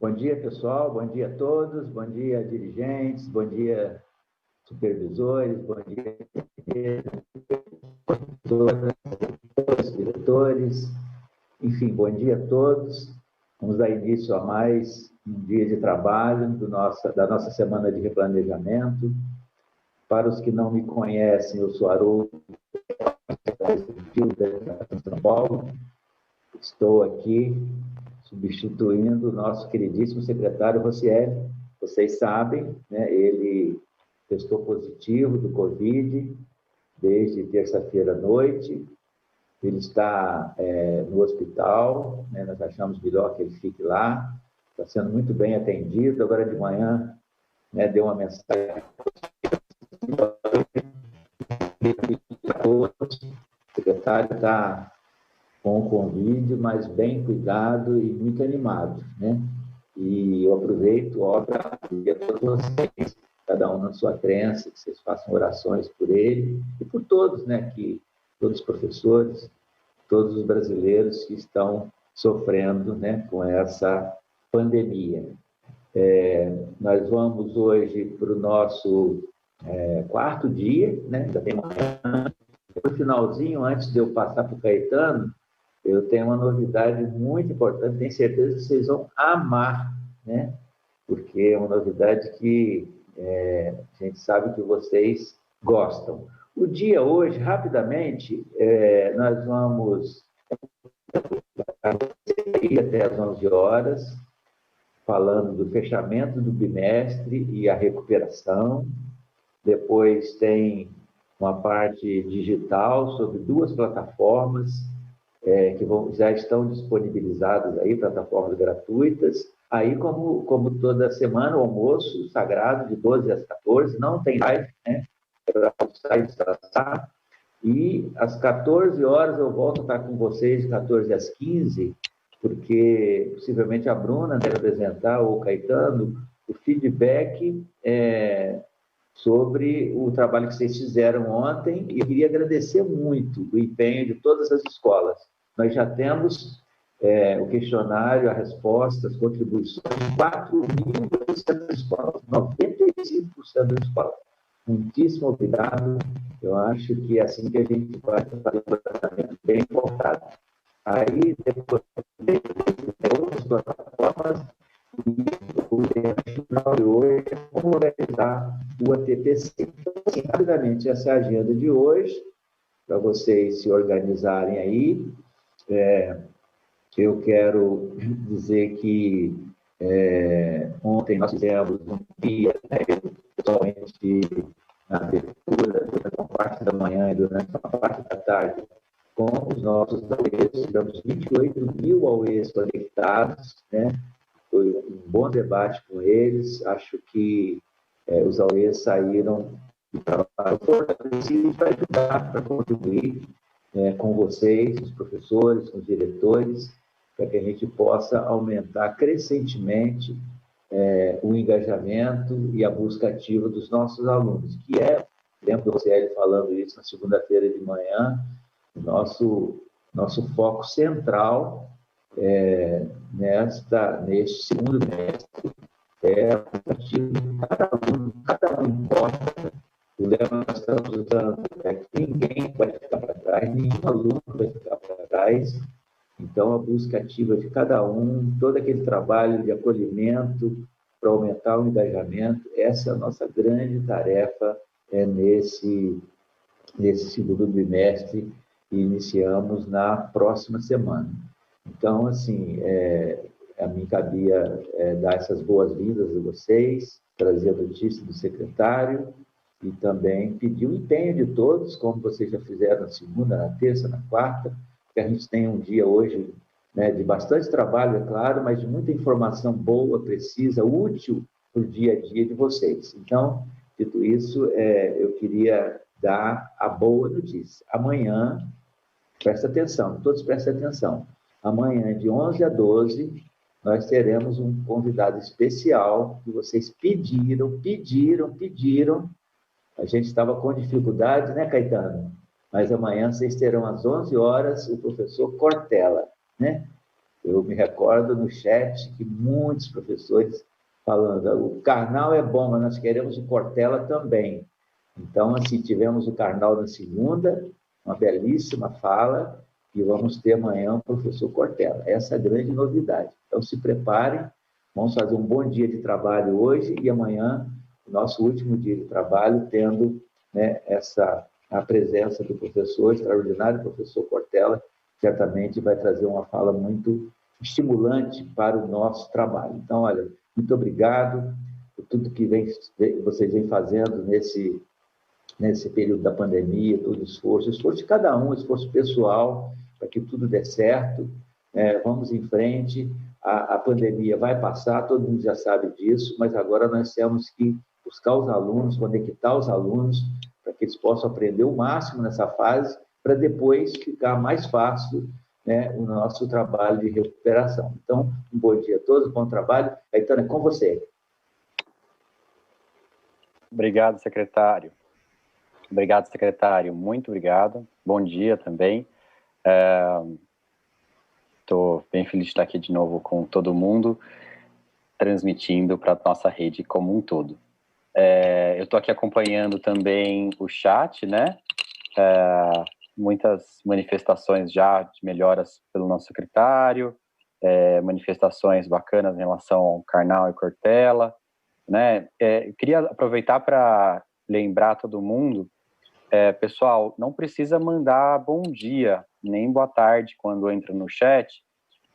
Bom dia, pessoal. Bom dia a todos. Bom dia, dirigentes. Bom dia, supervisores. Bom dia, diretores. Enfim, bom dia a todos. Vamos dar início a mais um dia de trabalho da nossa semana de replanejamento. Para os que não me conhecem, eu sou Haroldo, de São Paulo. Estou aqui substituindo o nosso queridíssimo secretário Rocieli. Vocês sabem, né, ele testou positivo do Covid desde terça-feira à noite. Ele está no hospital, né, nós achamos melhor que ele fique lá, está sendo muito bem atendido. Agora de manhã, né, deu uma mensagem. O secretário está com o Covid, mas bem cuidado e muito animado, né? E eu aproveito, óbvio, para pedir a todos vocês, cada um na sua crença, que vocês façam orações por ele e por todos, né? Todos os professores, todos os brasileiros que estão sofrendo, né, com essa pandemia. Nós vamos hoje para o nosso quarto dia, né? Já tem manhã. No finalzinho, antes de eu passar para o Caetano, eu tenho uma novidade muito importante, tenho certeza que vocês vão amar, né? Porque é uma novidade que a gente sabe que vocês gostam. O dia hoje, rapidamente, nós vamos ir até às 11 horas, falando do fechamento do bimestre e a recuperação. Depois tem uma parte digital sobre 2 plataformas, que já estão disponibilizadas aí, plataformas gratuitas. Aí, como toda semana, o almoço sagrado de 12 às 14, não tem live, né? Para almoçar e descansar. E às 14 horas eu volto a estar com vocês, 14 às 15, porque possivelmente a Bruna deve apresentar, ou o Caetano, o feedback sobre o trabalho que vocês fizeram ontem, e eu queria agradecer muito o empenho de todas as escolas. Nós já temos o questionário, a resposta, as contribuições de 4.200 escolas, 95% das escolas. Muitíssimo obrigado. Eu acho que é assim que a gente vai fazer um tratamento bem focado. Aí, depois, tem outras plataformas, e o final de hoje é como organizar o ATPC. Então, assim, rapidamente, essa é a agenda de hoje, para vocês se organizarem aí. Eu quero dizer que ontem nós fizemos um dia, né, pessoalmente na abertura, durante uma parte da manhã e durante uma parte da tarde, com os nossos AUEs. Tivemos 28 mil AUEs conectados, né? Foi um bom debate com eles. Acho que os AUEs saíram para fortalecidos para ajudar, para contribuir com vocês, os professores, com os diretores, para que a gente possa aumentar crescentemente o engajamento e a busca ativa dos nossos alunos, que lembro do Rocieli falando isso na segunda-feira de manhã, nosso foco central neste segundo semestre a busca de cada um importa. O lema que nós estamos usando é que ninguém vai ficar para trás, nenhum aluno vai ficar para trás. Então, a busca ativa de cada um, todo aquele trabalho de acolhimento para aumentar o engajamento, essa é a nossa grande tarefa nesse segundo bimestre, que iniciamos na próxima semana. Então, assim, a mim cabia dar essas boas-vindas a vocês, trazer a notícia do secretário e também pedir o empenho de todos, como vocês já fizeram na segunda, na terça, na quarta, que a gente tem um dia hoje, né, de bastante trabalho, é claro, mas de muita informação boa, precisa, útil para o dia a dia de vocês. Então, dito isso, eu queria dar a boa notícia. Amanhã, presta atenção, todos prestem atenção, amanhã, de 11 a 12, nós teremos um convidado especial que vocês pediram. A gente estava com dificuldade, né, Caetano? Mas amanhã vocês terão às 11 horas o professor Cortella, né? Eu me recordo no chat que muitos professores falando, o Karnal é bom, mas nós queremos o Cortella também. Então, assim, tivemos o Karnal na segunda, uma belíssima fala, e vamos ter amanhã o professor Cortella. Essa é a grande novidade. Então, se preparem, vamos fazer um bom dia de trabalho hoje e amanhã, o nosso último dia de trabalho, tendo, né, a presença do professor extraordinário, professor Cortella, certamente vai trazer uma fala muito estimulante para o nosso trabalho. Então, olha, muito obrigado por tudo que vocês vêm fazendo nesse período da pandemia, todo esforço de cada um, esforço pessoal, para que tudo dê certo. Vamos em frente, a pandemia vai passar, todo mundo já sabe disso, mas agora nós temos que buscar os alunos, conectar os alunos, para que eles possam aprender o máximo nessa fase, para depois ficar mais fácil, né, o nosso trabalho de recuperação. Então, um bom dia a todos, bom trabalho. Caetano, é com você. Obrigado, secretário. Obrigado, secretário. Muito obrigado. Bom dia também. Estou bem feliz de estar aqui de novo com todo mundo, transmitindo para a nossa rede como um todo. Eu estou aqui acompanhando também o chat, né? Muitas manifestações já de melhoras pelo nosso secretário, manifestações bacanas em relação ao Karnal e Cortella, né? Eu queria aproveitar para lembrar todo mundo, pessoal, não precisa mandar bom dia, nem boa tarde quando entra no chat,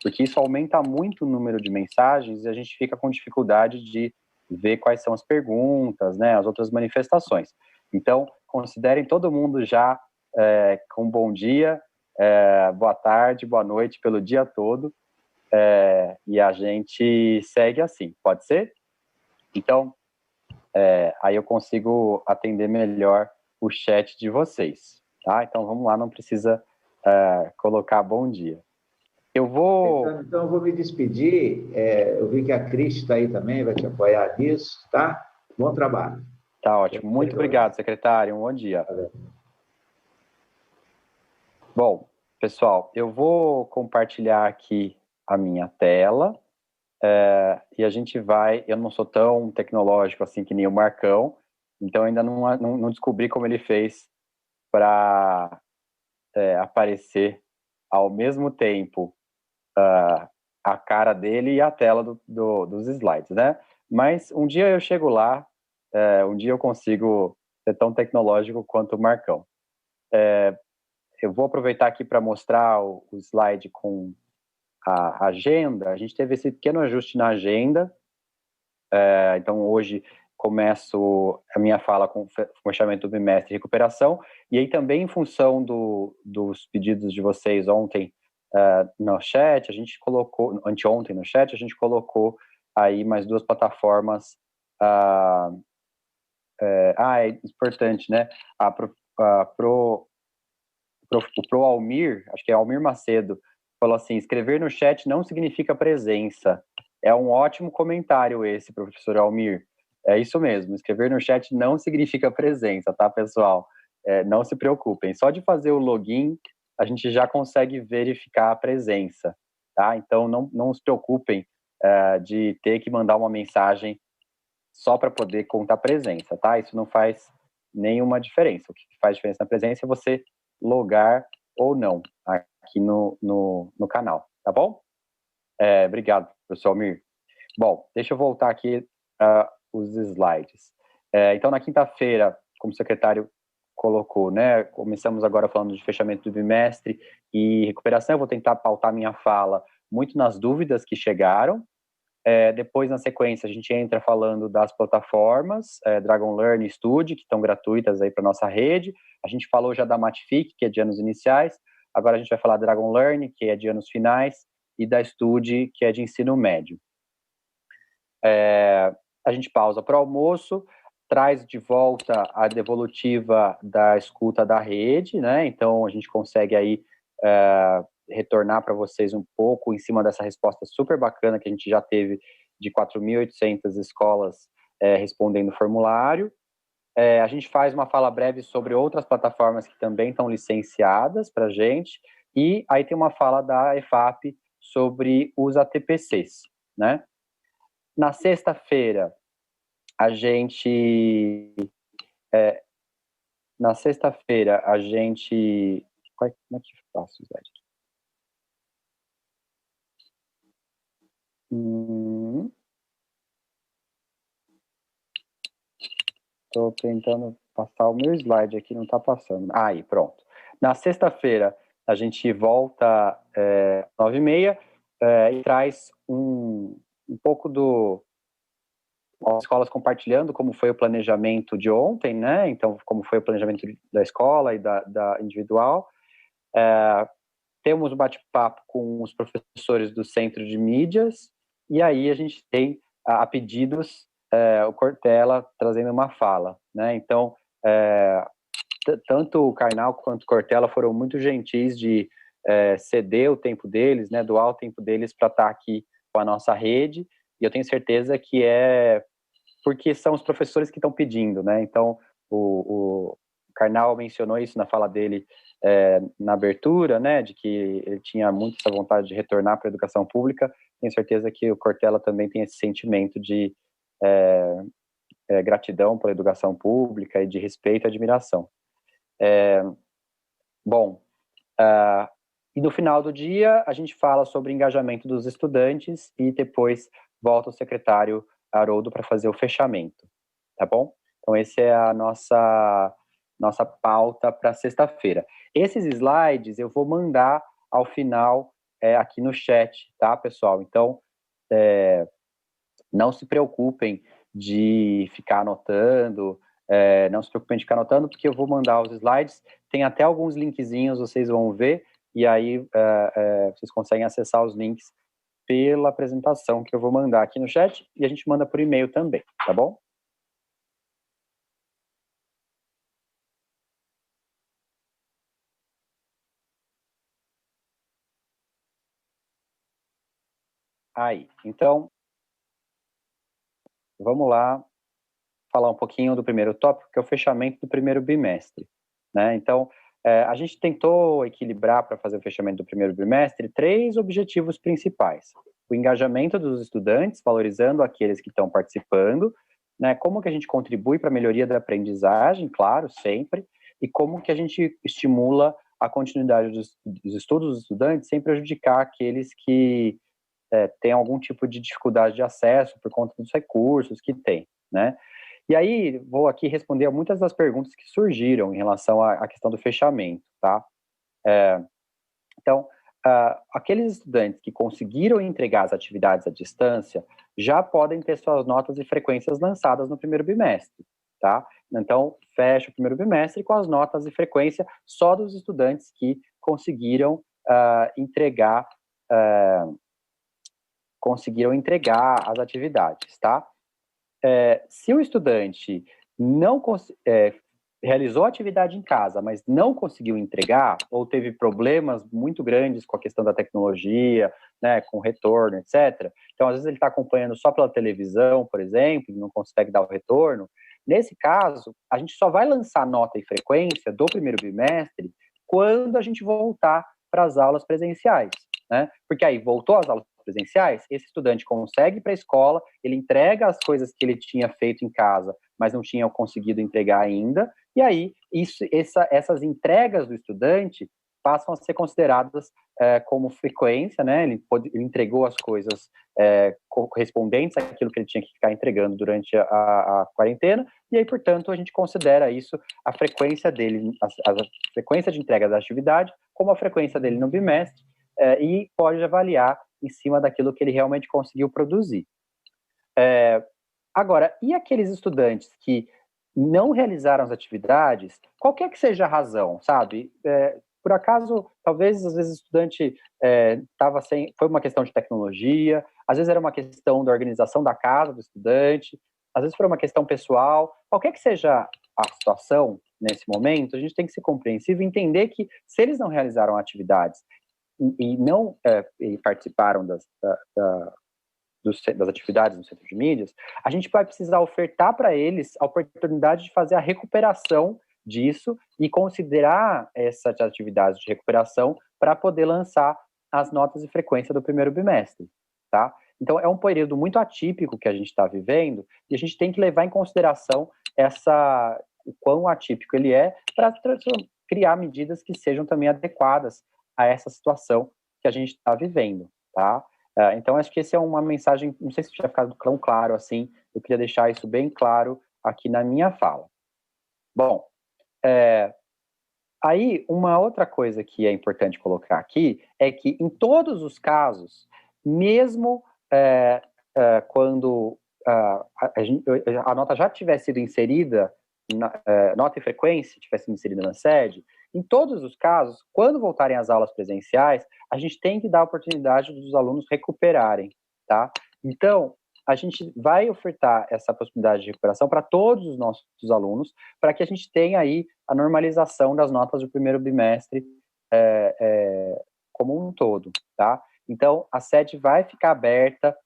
porque isso aumenta muito o número de mensagens e a gente fica com dificuldade de ver quais são as perguntas, né, as outras manifestações. Então, considerem todo mundo já com bom dia, boa tarde, boa noite pelo dia todo, e a gente segue assim, pode ser? Então, aí eu consigo atender melhor o chat de vocês, tá? Então, vamos lá, não precisa colocar bom dia. Eu vou... Então, eu vou me despedir. Eu vi que a Cris está aí também, vai te apoiar nisso, tá? Bom trabalho. Tá ótimo. Muito obrigado, secretário. Um bom dia. Valeu. Bom, pessoal, eu vou compartilhar aqui a minha tela e a gente vai... Eu não sou tão tecnológico assim que nem o Marcão, então ainda não descobri como ele fez para aparecer ao mesmo tempo a cara dele e a tela dos slides, né? Mas um dia eu chego lá, um dia eu consigo ser tão tecnológico quanto o Marcão. Eu vou aproveitar aqui para mostrar o slide com a agenda. A gente teve esse pequeno ajuste na agenda, então hoje começo a minha fala com o fechamento do bimestre e recuperação, e aí também em função dos pedidos de vocês ontem no chat, a gente colocou, anteontem no chat, a gente colocou aí mais duas plataformas, é importante, né, o Pro Almir, acho que é Almir Macedo, falou assim, escrever no chat não significa presença. É um ótimo comentário esse, professor Almir. É isso mesmo, escrever no chat não significa presença, tá, pessoal? Não se preocupem, só de fazer o login, a gente já consegue verificar a presença, tá? Então, não se preocupem de ter que mandar uma mensagem só para poder contar presença, tá? Isso não faz nenhuma diferença. O que faz diferença na presença é você logar ou não aqui no canal, tá bom? Obrigado, professor Almir. Bom, deixa eu voltar aqui os slides. Então, na quinta-feira, como o secretário colocou, né, começamos agora falando de fechamento do bimestre e recuperação. Eu vou tentar pautar minha fala muito nas dúvidas que chegaram. Depois, na sequência, a gente entra falando das plataformas, Dragon Learn e Study, que estão gratuitas aí para nossa rede. A gente falou já da Matific, que é de anos iniciais. Agora a gente vai falar da Dragon Learn, que é de anos finais, e da Study, que é de ensino médio. A gente pausa para o almoço, traz de volta a devolutiva da escuta da rede, né? Então, a gente consegue aí retornar para vocês um pouco em cima dessa resposta super bacana que a gente já teve de 4.800 escolas respondendo o formulário. A gente faz uma fala breve sobre outras plataformas que também estão licenciadas para a gente, e aí tem uma fala da EFAP sobre os ATPCs, né? Na sexta-feira, a gente... Como é que eu faço o slide aqui? Estou tentando passar o meu slide aqui, não está passando. Aí, pronto. Na sexta-feira, a gente volta 9h30 e traz um pouco as escolas compartilhando como foi o planejamento de ontem, né? Então, como foi o planejamento da escola e da individual. Temos um bate-papo com os professores do Centro de Mídias, e aí a gente tem, a pedidos, o Cortella trazendo uma fala, né? Então, tanto o Karnal quanto o Cortella foram muito gentis de ceder o tempo deles, né, doar o tempo deles para estar aqui com a nossa rede, e eu tenho certeza que porque são os professores que estão pedindo, né? Então, o Karnal mencionou isso na fala dele na abertura, né, de que ele tinha muito essa vontade de retornar para a educação pública. Tenho certeza que o Cortella também tem esse sentimento de gratidão pela educação pública e de respeito e admiração. E no final do dia, a gente fala sobre engajamento dos estudantes e depois volta o secretário Haroldo para fazer o fechamento, tá bom? Então, essa é a nossa pauta para sexta-feira. Esses slides eu vou mandar ao final aqui no chat, tá, pessoal? Então, não se preocupem de ficar anotando, porque eu vou mandar os slides. Tem até alguns linkzinhos, vocês vão ver, e aí vocês conseguem acessar os links pela apresentação que eu vou mandar aqui no chat, e a gente manda por e-mail também, tá bom? Aí, então, vamos lá falar um pouquinho do primeiro tópico, que é o fechamento do primeiro bimestre, né? Então, a gente tentou equilibrar para fazer o fechamento do primeiro bimestre 3 objetivos principais: o engajamento dos estudantes, valorizando aqueles que estão participando, né? Como que a gente contribui para a melhoria da aprendizagem, claro, sempre, e como que a gente estimula a continuidade dos estudos dos estudantes sem prejudicar aqueles que têm algum tipo de dificuldade de acesso por conta dos recursos que tem, né? E aí, vou aqui responder a muitas das perguntas que surgiram em relação à questão do fechamento, tá? Então, aqueles estudantes que conseguiram entregar as atividades à distância já podem ter suas notas e frequências lançadas no primeiro bimestre, tá? Então, fecha o primeiro bimestre com as notas e frequência só dos estudantes que conseguiram entregar as atividades, tá? Se o estudante não realizou a atividade em casa, mas não conseguiu entregar, ou teve problemas muito grandes com a questão da tecnologia, né, com retorno, etc. Então, às vezes ele está acompanhando só pela televisão, por exemplo, e não consegue dar o retorno. Nesse caso, a gente só vai lançar nota e frequência do primeiro bimestre quando a gente voltar para as aulas presenciais, né? Porque aí voltou às aulas presenciais, esse estudante consegue ir para a escola, ele entrega as coisas que ele tinha feito em casa, mas não tinha conseguido entregar ainda, e aí essas entregas do estudante passam a ser consideradas como frequência, né? Ele entregou as coisas correspondentes àquilo que ele tinha que ficar entregando durante a quarentena, e aí, portanto, a gente considera isso a frequência dele, a frequência de entrega da atividade, como a frequência dele no bimestre, e pode avaliar em cima daquilo que ele realmente conseguiu produzir. Agora, e aqueles estudantes que não realizaram as atividades, qualquer que seja a razão, sabe? Por acaso, talvez, às vezes, o estudante foi uma questão de tecnologia, às vezes era uma questão da organização da casa do estudante, às vezes foi uma questão pessoal, qualquer que seja a situação nesse momento, a gente tem que ser compreensível e entender que se eles não realizaram atividades e não participaram das atividades no centro de mídias, a gente vai precisar ofertar para eles a oportunidade de fazer a recuperação disso e considerar essas atividades de recuperação para poder lançar as notas e frequência do primeiro bimestre, tá? Então, é um período muito atípico que a gente está vivendo e a gente tem que levar em consideração o quão atípico ele é para criar medidas que sejam também adequadas a essa situação que a gente está vivendo, tá? Então, acho que essa é uma mensagem, não sei se já ficado tão claro assim, eu queria deixar isso bem claro aqui na minha fala. Bom, aí uma outra coisa que é importante colocar aqui é que em todos os casos, mesmo quando a nota já tiver sido inserida, nota e frequência tivesse sido inserida na sede, em todos os casos, quando voltarem às aulas presenciais, a gente tem que dar a oportunidade dos alunos recuperarem, tá? Então, a gente vai ofertar essa possibilidade de recuperação para todos os nossos alunos, para que a gente tenha aí a normalização das notas do primeiro bimestre como um todo, tá? Então, a sede vai ficar aberta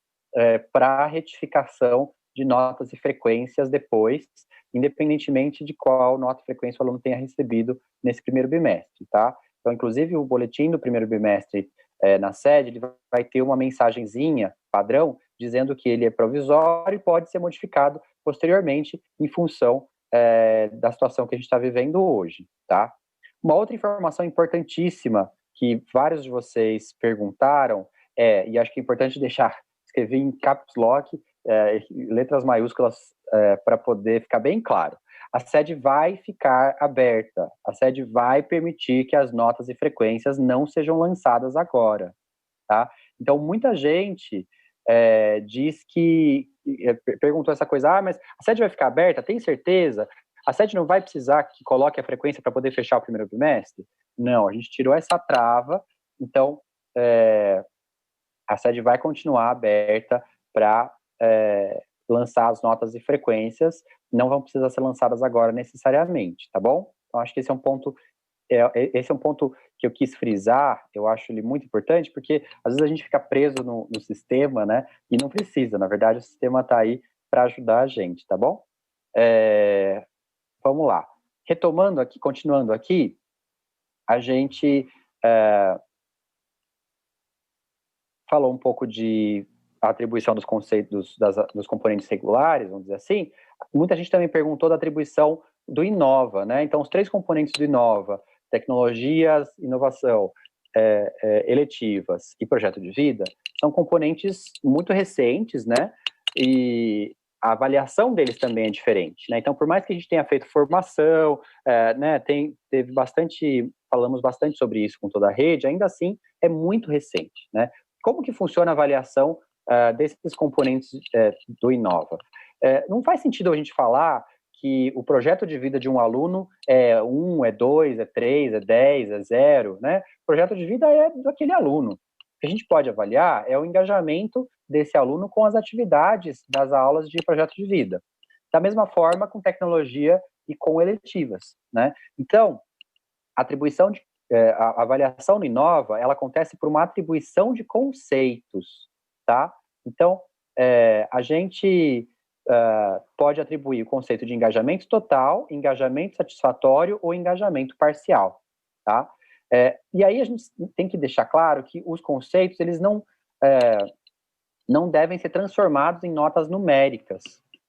para retificação de notas e frequências depois, independentemente de qual nota e frequência o aluno tenha recebido nesse primeiro bimestre, tá? Então, inclusive, o boletim do primeiro bimestre na sede, ele vai ter uma mensagenzinha padrão dizendo que ele é provisório e pode ser modificado posteriormente em função da situação que a gente está vivendo hoje, tá? Uma outra informação importantíssima que vários de vocês perguntaram, e acho que é importante deixar, escrevi em caps lock, letras maiúsculas, para poder ficar bem claro. A sede vai ficar aberta, a sede vai permitir que as notas e frequências não sejam lançadas agora, tá? Então, muita gente diz que, perguntou essa coisa, mas a sede vai ficar aberta, tem certeza? A sede não vai precisar que coloque a frequência para poder fechar o primeiro bimestre? Não, a gente tirou essa trava, então a sede vai continuar aberta para lançar as notas e frequências, não vão precisar ser lançadas agora necessariamente, tá bom? Então, acho que esse é um ponto que eu quis frisar, eu acho ele muito importante, porque às vezes a gente fica preso no sistema, né, e não precisa, na verdade o sistema está aí para ajudar a gente, tá bom? Vamos lá. Retomando aqui, continuando aqui, a gente falou um pouco de atribuição dos conceitos dos componentes regulares, vamos dizer assim. Muita gente também perguntou da atribuição do Inova, né? Então, os 3 componentes do Inova, tecnologias, inovação, eletivas e projeto de vida, são componentes muito recentes, né? E a avaliação deles também é diferente, né? Então, por mais que a gente tenha feito formação, né, falamos bastante sobre isso com toda a rede, ainda assim é muito recente, né? Como que funciona a avaliação desses componentes do Inova? Não faz sentido a gente falar que o projeto de vida de um aluno é 1, é 2, é 3, é 10, é 0, né? O projeto de vida é daquele aluno. O que a gente pode avaliar é o engajamento desse aluno com as atividades das aulas de projeto de vida. Da mesma forma com tecnologia e com eletivas, né? Então, a atribuição a avaliação no Inova, ela acontece por uma atribuição de conceitos, tá? Então, a gente pode atribuir o conceito de engajamento total, engajamento satisfatório ou engajamento parcial, tá? E aí a gente tem que deixar claro que os conceitos, eles não devem ser transformados em notas numéricas,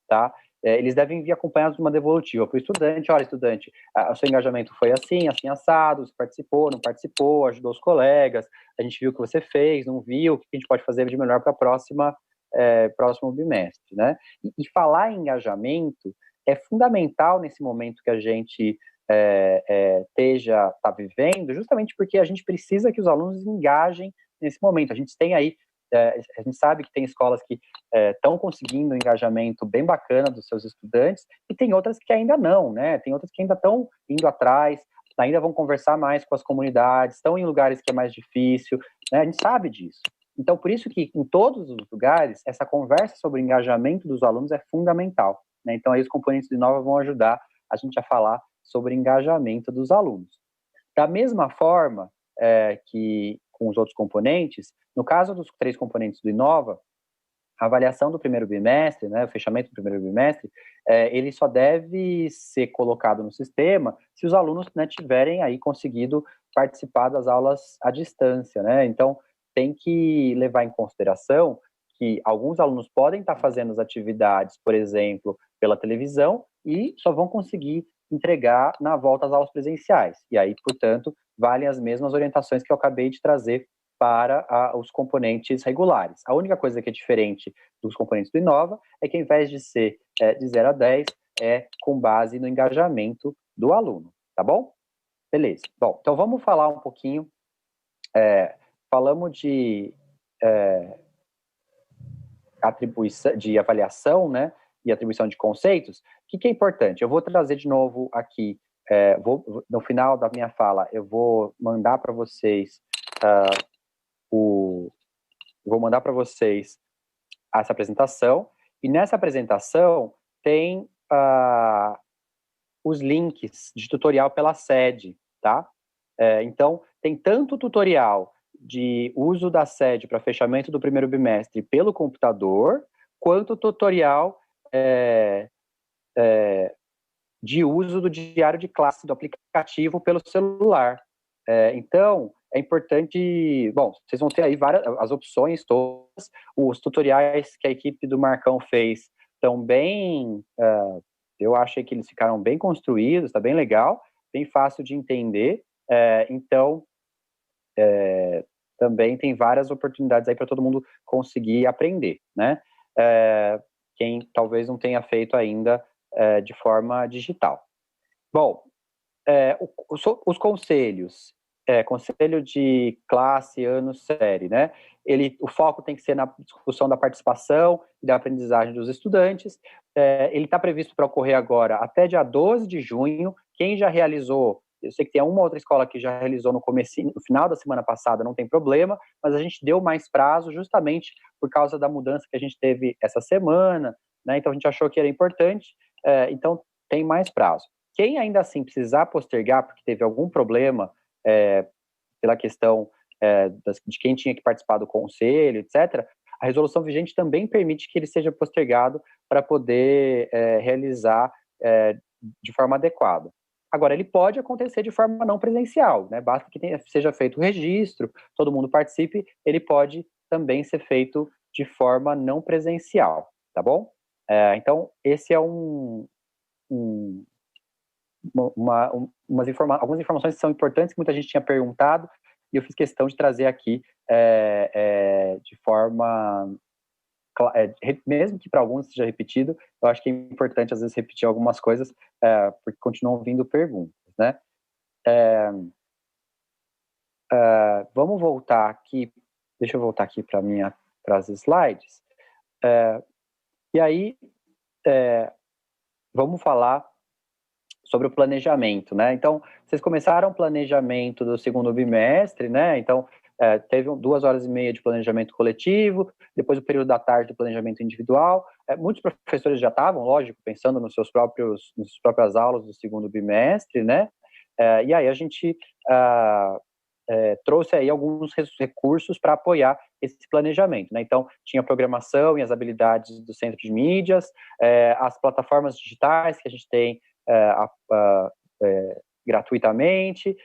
tá? Eles devem vir acompanhados de uma devolutiva para o estudante. Olha, estudante, o seu engajamento foi assim, assim, assado, você participou, não participou, ajudou os colegas, a gente viu o que você fez, não viu, o que a gente pode fazer de melhor para próximo bimestre, né? E falar em engajamento é fundamental nesse momento que a gente está vivendo, justamente porque a gente precisa que os alunos engajem nesse momento. A gente tem aí a gente sabe que tem escolas que estão conseguindo um engajamento bem bacana dos seus estudantes e tem outras que ainda não, né? Tem outras que ainda estão indo atrás, ainda vão conversar mais com as comunidades, estão em lugares que é mais difícil, né? A gente sabe disso. Então, por isso que em todos os lugares, essa conversa sobre o engajamento dos alunos é fundamental, né? Então, aí os componentes de Inova vão ajudar a gente a falar sobre engajamento dos alunos. Da mesma forma que com os outros componentes, no caso dos 3 componentes do Inova, a avaliação do primeiro bimestre, né, o fechamento do primeiro bimestre, ele só deve ser colocado no sistema se os alunos, né, tiverem aí conseguido participar das aulas à distância, né? Então, tem que levar em consideração que alguns alunos podem estar fazendo as atividades, por exemplo, pela televisão, e só vão conseguir entregar na volta às aulas presenciais. E aí, portanto, valem as mesmas orientações que eu acabei de trazer para os componentes regulares. A única coisa que é diferente dos componentes do Inova é que, ao invés de ser de 0 a 10, é com base no engajamento do aluno, tá bom? Beleza. Bom, então vamos falar um pouquinho, falamos de atribuição, de avaliação, né, e atribuição de conceitos. O que é importante? Eu vou trazer de novo aqui, no final da minha fala, eu vou mandar para vocês essa apresentação, e nessa apresentação tem os links de tutorial pela sede, tá? Então, tem tanto tutorial de uso da sede para fechamento do primeiro bimestre pelo computador, quanto tutorial de uso do diário de classe do aplicativo pelo celular. Então, é importante... Bom, vocês vão ter aí as opções todas, os tutoriais que a equipe do Marcão fez estão bem... eu achei que eles ficaram bem construídos, está bem legal, bem fácil de entender. Então, também tem várias oportunidades aí para todo mundo conseguir aprender, né? Quem talvez não tenha feito ainda de forma digital. Bom, os conselhos, conselho de classe, ano, série, né? O foco tem que ser na discussão da participação e da aprendizagem dos estudantes. Ele está previsto para ocorrer agora até dia 12 de junho. Quem já realizou, eu sei que tem uma outra escola que já realizou no final da semana passada, não tem problema, mas a gente deu mais prazo justamente por causa da mudança que a gente teve essa semana, né? Então a gente achou que era importante, então tem mais prazo. Quem ainda assim precisar postergar, porque teve algum problema pela questão de quem tinha que participar do conselho, etc., a resolução vigente também permite que ele seja postergado para poder realizar de forma adequada. Agora, ele pode acontecer de forma não presencial, né? Basta que seja feito o registro, todo mundo participe, ele pode também ser feito de forma não presencial, tá bom? Então, esse é algumas informações que são importantes, que muita gente tinha perguntado, e eu fiz questão de trazer aqui de forma... mesmo que para alguns seja repetido, eu acho que é importante, às vezes, repetir algumas coisas, porque continuam vindo perguntas, né? Vamos voltar aqui, deixa eu voltar aqui para as slides, e aí vamos falar sobre o planejamento, né? Então, vocês começaram o planejamento do segundo bimestre, né? Então, teve 2h30 de planejamento coletivo, depois o período da tarde do planejamento individual. Muitos professores já estavam, lógico, pensando nas suas próprias aulas do segundo bimestre, né? E aí a gente trouxe aí alguns recursos para apoiar esse planejamento, né? Então, tinha a programação e as habilidades do centro de mídias, as plataformas digitais que a gente tem gratuitamente,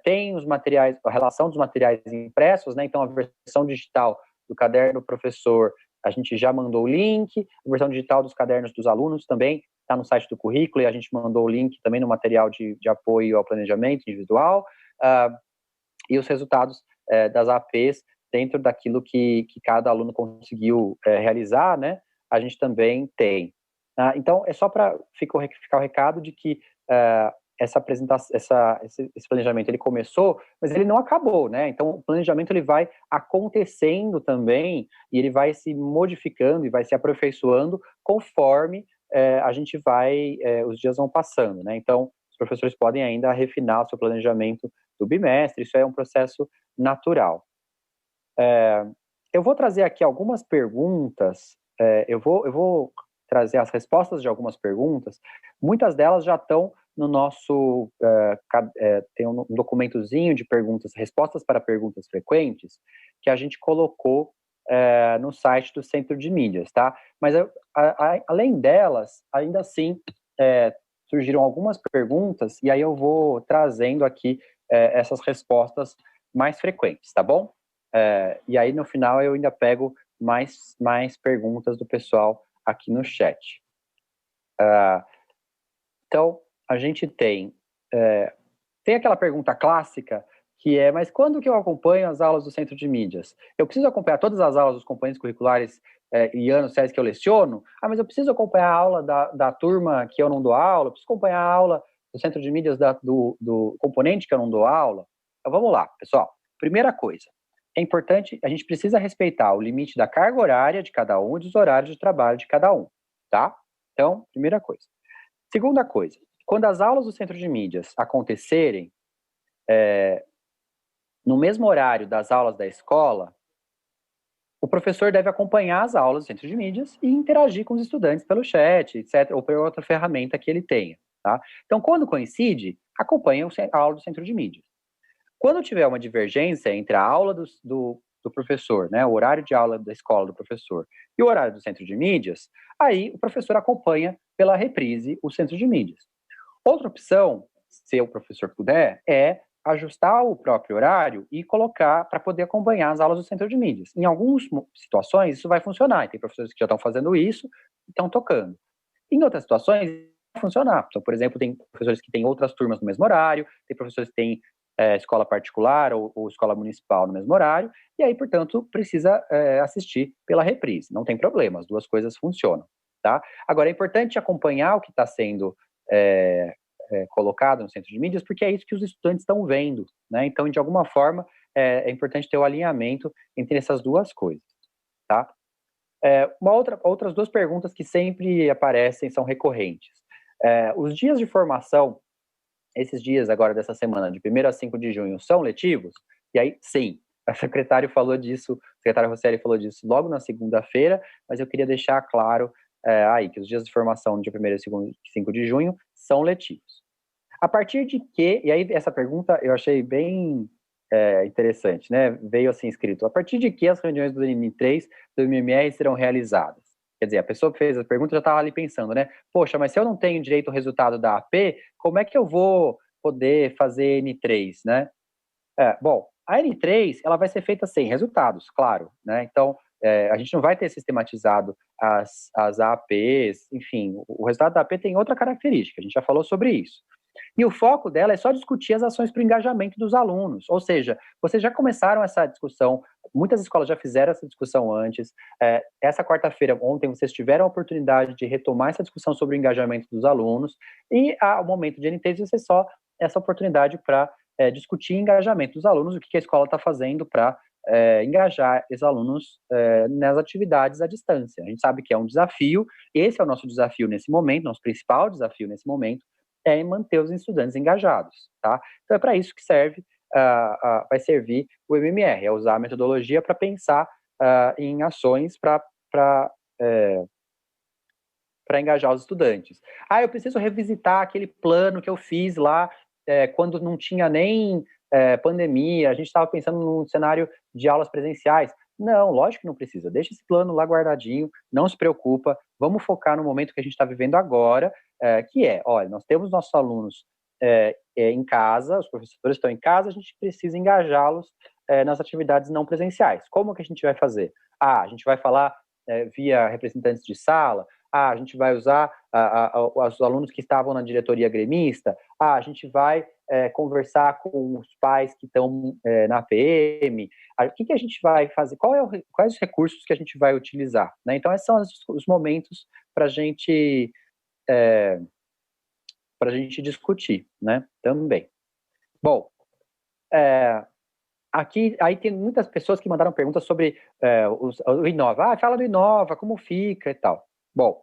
tem os materiais, a relação dos materiais impressos, né? Então, a versão digital do caderno do professor, a gente já mandou o link, a versão digital dos cadernos dos alunos também está no site do currículo, e a gente mandou o link também no material de apoio ao planejamento individual, e os resultados das APs dentro daquilo que cada aluno conseguiu realizar, né? A gente também tem. Então, é só para ficar o recado de que essa apresentação, esse planejamento, ele começou, mas ele não acabou, né? Então, o planejamento, ele vai acontecendo também, e ele vai se modificando e vai se aperfeiçoando conforme os dias vão passando, né? Então, os professores podem ainda refinar o seu planejamento do bimestre, isso é um processo natural. Eu vou trazer aqui algumas perguntas, eu vou trazer as respostas de algumas perguntas. Muitas delas já estão no nosso... tem um documentozinho de perguntas, respostas para perguntas frequentes, que a gente colocou no site do Centro de Mídias, tá? Mas, além delas, ainda assim, surgiram algumas perguntas, e aí eu vou trazendo aqui essas respostas mais frequentes, tá bom? E aí, no final, eu ainda pego mais perguntas do pessoal aqui no chat. Então, a gente tem aquela pergunta clássica, que é, mas quando que eu acompanho as aulas do Centro de Mídias? Eu preciso acompanhar todas as aulas dos componentes curriculares e anos séries que eu leciono? Ah, mas eu preciso acompanhar a aula da turma que eu não dou aula? Eu preciso acompanhar a aula do Centro de Mídias do componente que eu não dou aula? Então, vamos lá, pessoal. Primeira coisa, é importante, a gente precisa respeitar o limite da carga horária de cada um e dos horários de trabalho de cada um, tá? Então, primeira coisa. Segunda coisa, quando as aulas do Centro de Mídias acontecerem no mesmo horário das aulas da escola, o professor deve acompanhar as aulas do Centro de Mídias e interagir com os estudantes pelo chat, etc., ou por outra ferramenta que ele tenha, tá? Então, quando coincide, acompanhe a aula do Centro de Mídias. Quando tiver uma divergência entre a aula do professor, né, o horário de aula da escola do professor e o horário do Centro de Mídias, aí o professor acompanha pela reprise o Centro de Mídias. Outra opção, se o professor puder, é ajustar o próprio horário e colocar para poder acompanhar as aulas do Centro de Mídias. Em algumas situações, isso vai funcionar. E tem professores que já estão fazendo isso e estão tocando. Em outras situações, vai funcionar. Então, por exemplo, tem professores que têm outras turmas no mesmo horário, tem professores que têm escola particular ou escola municipal no mesmo horário, e aí, portanto, precisa assistir pela reprise. Não tem problema, as duas coisas funcionam. Tá? Agora, é importante acompanhar o que está sendo colocado no Centro de Mídias, porque é isso que os estudantes estão vendo, né? Então, de alguma forma, é importante ter o alinhamento entre essas duas coisas, tá? Outras duas perguntas que sempre aparecem, são recorrentes. Os dias de formação, esses dias agora dessa semana, de 1º a 5 de junho, são letivos? E aí, sim, a secretária falou disso, a secretária Rosselli falou disso logo na segunda-feira, mas eu queria deixar claro aí que os dias de formação de 1º a 5 de junho são letivos. A partir de que, e aí essa pergunta eu achei bem interessante, né? Veio assim escrito, a partir de que as reuniões do NM3 do MMR serão realizadas? Quer dizer, a pessoa que fez a pergunta já estava ali pensando, né? Poxa, mas se eu não tenho direito ao resultado da AP, como é que eu vou poder fazer N3, né? Bom, a N3, ela vai ser feita sem resultados, claro, né? Então, a gente não vai ter sistematizado as APs, enfim, o resultado da AP tem outra característica, a gente já falou sobre isso. E o foco dela é só discutir as ações para o engajamento dos alunos, ou seja, vocês já começaram essa discussão, muitas escolas já fizeram essa discussão antes, essa quarta-feira, ontem, vocês tiveram a oportunidade de retomar essa discussão sobre o engajamento dos alunos, e ao momento de NTs, você só essa oportunidade para discutir engajamento dos alunos, o que a escola está fazendo para engajar os alunos nas atividades à distância. A gente sabe que é um desafio, esse é o nosso desafio nesse momento, nosso principal desafio nesse momento, é manter os estudantes engajados, tá? Então é para isso que vai servir o MMR, é usar a metodologia para pensar em ações para engajar os estudantes. Eu preciso revisitar aquele plano que eu fiz lá quando não tinha nem pandemia, a gente estava pensando num cenário de aulas presenciais. Não, lógico que não precisa. Deixa esse plano lá guardadinho, não se preocupa. Vamos focar no momento que a gente está vivendo agora, olha, nós temos nossos alunos em casa, os professores estão em casa, a gente precisa engajá-los nas atividades não presenciais. Como que a gente vai fazer? A gente vai falar via representantes de sala, a gente vai usar os alunos que estavam na diretoria gremista, a gente vai conversar com os pais que estão na PM, o que a gente vai fazer, quais os recursos que a gente vai utilizar, né? Então, esses são os momentos para a gente discutir, né, também. Bom, aqui, aí tem muitas pessoas que mandaram perguntas sobre o Inova. Fala do Inova, como fica e tal. Bom,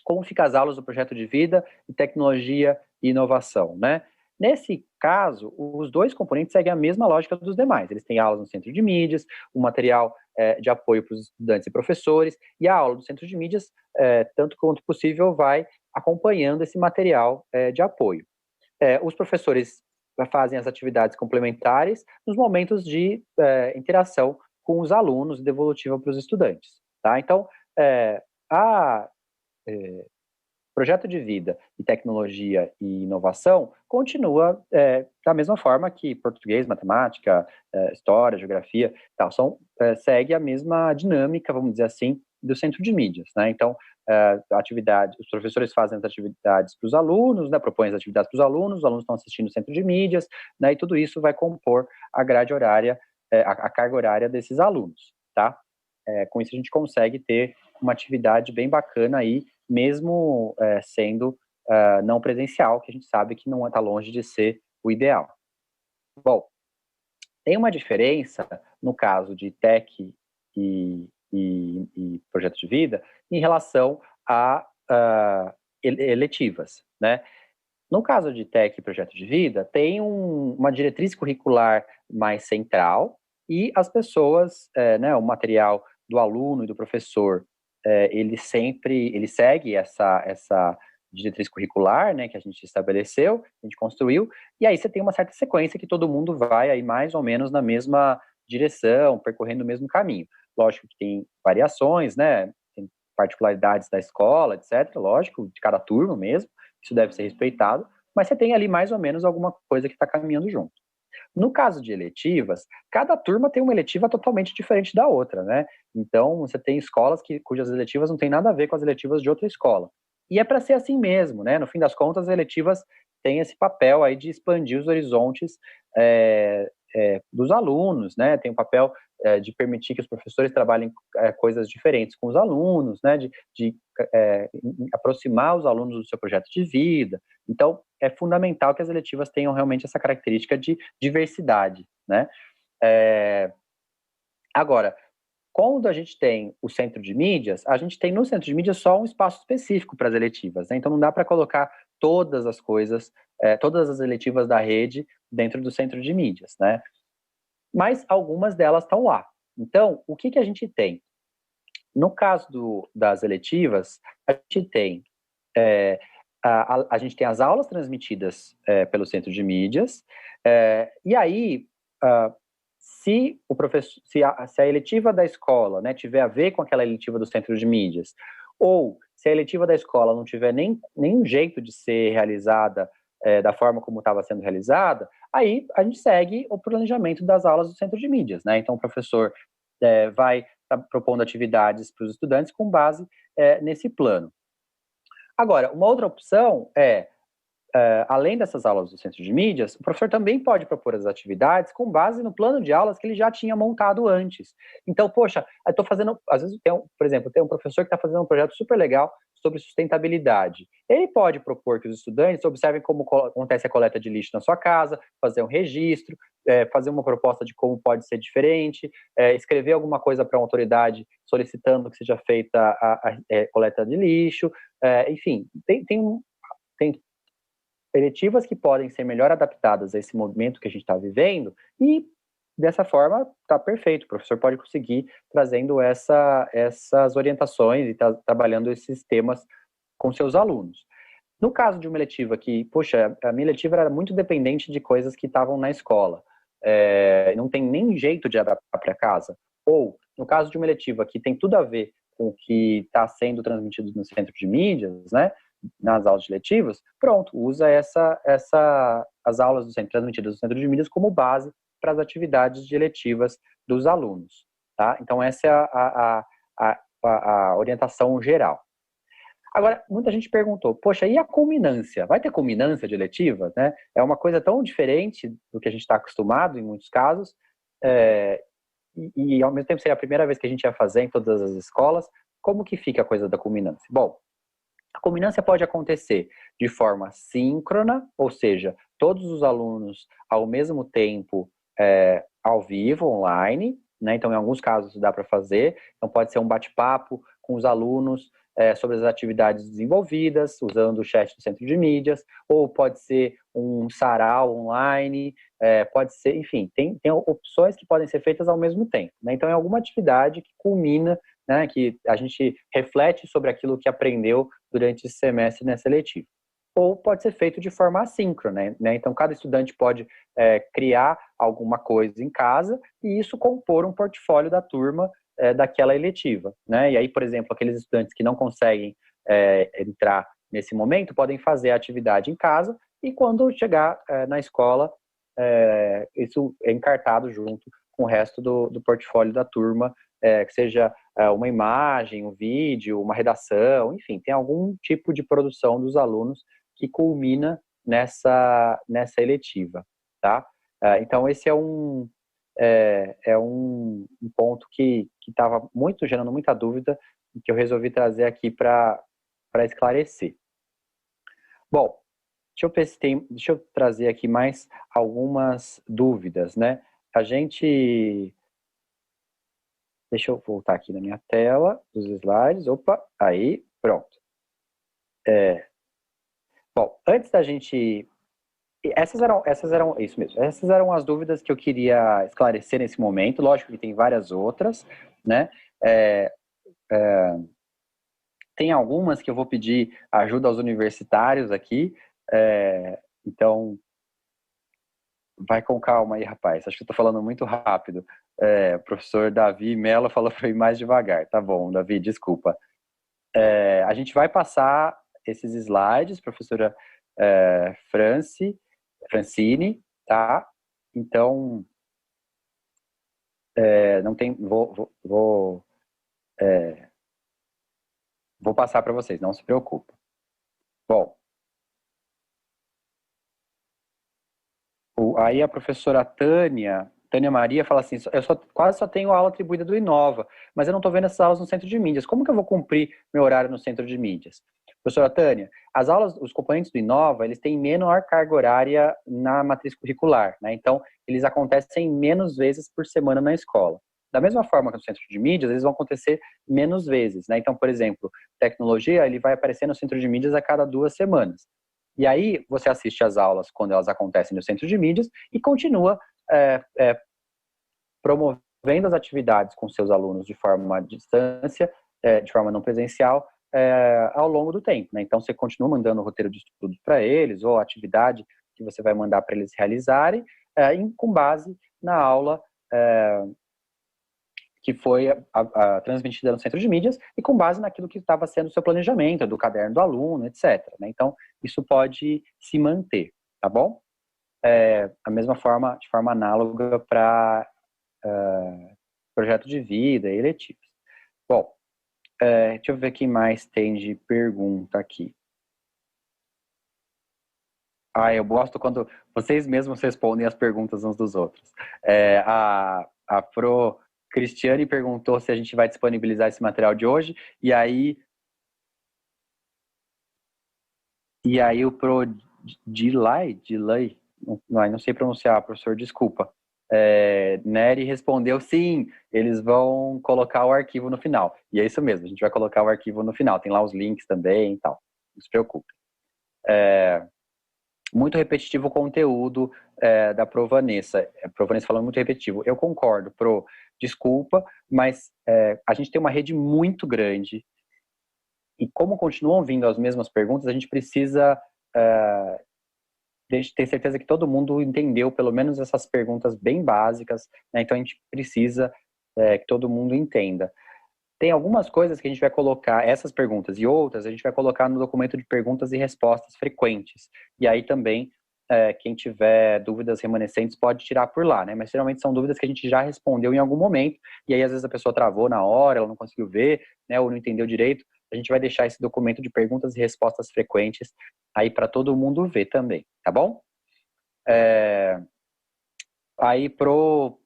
como fica as aulas do projeto de vida e tecnologia e inovação, né? Nesse caso, os dois componentes seguem a mesma lógica dos demais. Eles têm aulas no centro de mídias, o material de apoio para os estudantes e professores, e a aula do centro de mídias, tanto quanto possível, vai acompanhando esse material de apoio. Os professores fazem as atividades complementares nos momentos de interação com os alunos e devolutiva para os estudantes, tá? Então, projeto de vida e tecnologia e inovação continua da mesma forma que português, matemática, história, geografia, tal, segue a mesma dinâmica, vamos dizer assim, do centro de mídias, né? Então, os professores fazem as atividades para os alunos, né, propõem as atividades para os alunos estão assistindo o centro de mídias, né, e tudo isso vai compor a grade horária, a carga horária desses alunos, tá? Com isso a gente consegue ter uma atividade bem bacana aí, mesmo sendo não presencial, que a gente sabe que não está longe de ser o ideal. Bom, tem uma diferença no caso de TEC e projeto de vida em relação a eletivas, né? No caso de TEC e projeto de vida, tem uma diretriz curricular mais central e as pessoas, né, o material do aluno e do professor, ele segue essa diretriz curricular, né, que a gente estabeleceu, a gente construiu, e aí você tem uma certa sequência que todo mundo vai aí mais ou menos na mesma direção, percorrendo o mesmo caminho. Lógico que tem variações, né, tem particularidades da escola, etc., lógico, de cada turma mesmo, isso deve ser respeitado, mas você tem ali mais ou menos alguma coisa que está caminhando junto. No caso de eletivas, cada turma tem uma eletiva totalmente diferente da outra, né? Então, você tem escolas cujas eletivas não têm nada a ver com as eletivas de outra escola. E é para ser assim mesmo, né? No fim das contas, as eletivas têm esse papel aí de expandir os horizontes dos alunos, né? Tem o papel de permitir que os professores trabalhem coisas diferentes com os alunos, né? De aproximar os alunos do seu projeto de vida. Então, é fundamental que as eletivas tenham realmente essa característica de diversidade, né? Agora, quando a gente tem o centro de mídias, a gente tem no centro de mídias só um espaço específico para as eletivas, né? Então não dá para colocar todas as coisas, todas as eletivas da rede dentro do centro de mídias, né? Mas algumas delas estão lá. Então, o que a gente tem? No caso das eletivas, a gente tem a gente tem as aulas transmitidas pelo centro de mídias, e aí, se a eletiva da escola, né, tiver a ver com aquela eletiva do centro de mídias, ou se a eletiva da escola não tiver nenhum jeito de ser realizada da forma como estava sendo realizada, aí a gente segue o planejamento das aulas do centro de mídias, né? Então o professor vai estar propondo atividades para os estudantes com base nesse plano. Agora, uma outra opção além dessas aulas do centro de mídias, o professor também pode propor as atividades com base no plano de aulas que ele já tinha montado antes. Então, poxa, eu estou fazendo, às vezes, por exemplo, tem um professor que está fazendo um projeto super legal sobre sustentabilidade. Ele pode propor que os estudantes observem como acontece a coleta de lixo na sua casa, fazer um registro, fazer uma proposta de como pode ser diferente, escrever alguma coisa para uma autoridade solicitando que seja feita a coleta de lixo, enfim, tem eletivas que podem ser melhor adaptadas a esse momento que a gente está vivendo e, dessa forma, está perfeito. O professor pode conseguir trazendo essas orientações e trabalhando esses temas com seus alunos. No caso de uma eletiva que, poxa, a minha eletiva era muito dependente de coisas que estavam na escola, não tem nem jeito de adaptar para casa, ou no caso de uma eletiva que tem tudo a ver com o que está sendo transmitido no centro de mídias, né, nas aulas letivas, pronto, usa as aulas transmitidas do centro de mídias como base para as atividades de eletivas dos alunos, tá? Então essa é a orientação geral. Agora, muita gente perguntou, poxa, e a culminância? Vai ter culminância de eletiva, né? É uma coisa tão diferente do que a gente está acostumado em muitos casos, e ao mesmo tempo seria a primeira vez que a gente ia fazer em todas as escolas. Como que fica a coisa da culminância? Bom, a culminância pode acontecer de forma síncrona, ou seja, todos os alunos ao mesmo tempo ao vivo, online, né? Então, em alguns casos dá para fazer. Então, pode ser um bate-papo com os alunos sobre as atividades desenvolvidas, usando o chat do centro de mídias, ou pode ser um sarau online, pode ser, enfim, tem opções que podem ser feitas ao mesmo tempo, né? Então, é alguma atividade que culmina, né, que a gente reflete sobre aquilo que aprendeu durante esse semestre nessa letiva. Ou pode ser feito de forma assíncrona, né? Então, cada estudante pode criar alguma coisa em casa e isso compor um portfólio da turma daquela eletiva, né? E aí, por exemplo, aqueles estudantes que não conseguem entrar nesse momento, podem fazer a atividade em casa e quando chegar na escola, isso é encartado junto com o resto do portfólio da turma, que seja uma imagem, um vídeo, uma redação, enfim, tem algum tipo de produção dos alunos que culmina nessa eletiva, tá? Então, esse é um ponto que estava gerando muita dúvida e que eu resolvi trazer aqui para esclarecer. Bom, deixa eu trazer aqui mais algumas dúvidas, né? Deixa eu voltar aqui na minha tela dos slides. Opa, aí, pronto. Bom, antes da gente... Essas eram, isso mesmo, essas eram as dúvidas que eu queria esclarecer nesse momento. Lógico que tem várias outras, né? Tem algumas que eu vou pedir ajuda aos universitários aqui, então vai com calma aí, rapaz. Acho que eu tô falando muito rápido. O professor Davi Mello falou para ir mais devagar. Tá bom, Davi, desculpa. A gente vai passar esses slides, professora Francine, tá? Então, não tem... Vou passar para vocês, não se preocupe. Bom, aí a professora Tânia Maria fala assim, eu quase só tenho aula atribuída do Inova, mas eu não estou vendo essas aulas no centro de mídias. Como que eu vou cumprir meu horário no centro de mídias? Professora Tânia, as aulas, os componentes do Inova, eles têm menor carga horária na matriz curricular, né? Então, eles acontecem menos vezes por semana na escola. Da mesma forma que no centro de mídias, eles vão acontecer menos vezes, né? Então, por exemplo, tecnologia, ele vai aparecer no centro de mídias a cada 2 semanas. E aí, você assiste às aulas quando elas acontecem no centro de mídias e continua promovendo as atividades com seus alunos de forma à distância, de forma não presencial, ao longo do tempo, né? Então, você continua mandando o roteiro de estudo para eles, ou a atividade que você vai mandar para eles realizarem, com base na aula que foi transmitida no centro de mídias e com base naquilo que estava sendo o seu planejamento, do caderno do aluno, etc, né? Então, isso pode se manter, tá bom? Da mesma forma, de forma análoga para projeto de vida e eletivos. Bom, deixa eu ver quem mais tem de pergunta aqui. Eu gosto quando vocês mesmos respondem as perguntas uns dos outros. A Pro Cristiane perguntou se a gente vai disponibilizar esse material de hoje, e aí o Pro Delay, não sei pronunciar, professor, desculpa. Nery respondeu sim, eles vão colocar o arquivo no final. E é isso mesmo, a gente vai colocar o arquivo no final. Tem lá os links também e tal. Não se preocupe. Muito repetitivo o conteúdo da Pro Vanessa. Pro Vanessa falando muito repetitivo. Eu concordo, Pro. Desculpa, mas a gente tem uma rede muito grande e como continuam vindo as mesmas perguntas, a gente precisa ter certeza que todo mundo entendeu pelo menos essas perguntas bem básicas, né? Então a gente precisa que todo mundo entenda. Tem algumas coisas que a gente vai colocar, essas perguntas e outras, a gente vai colocar no documento de perguntas e respostas frequentes. E aí também, quem tiver dúvidas remanescentes pode tirar por lá, né? Mas geralmente são dúvidas que a gente já respondeu em algum momento, e aí às vezes a pessoa travou na hora, ela não conseguiu ver, né? Ou não entendeu direito. A gente vai deixar esse documento de perguntas e respostas frequentes aí para todo mundo ver também, tá bom? Aí pro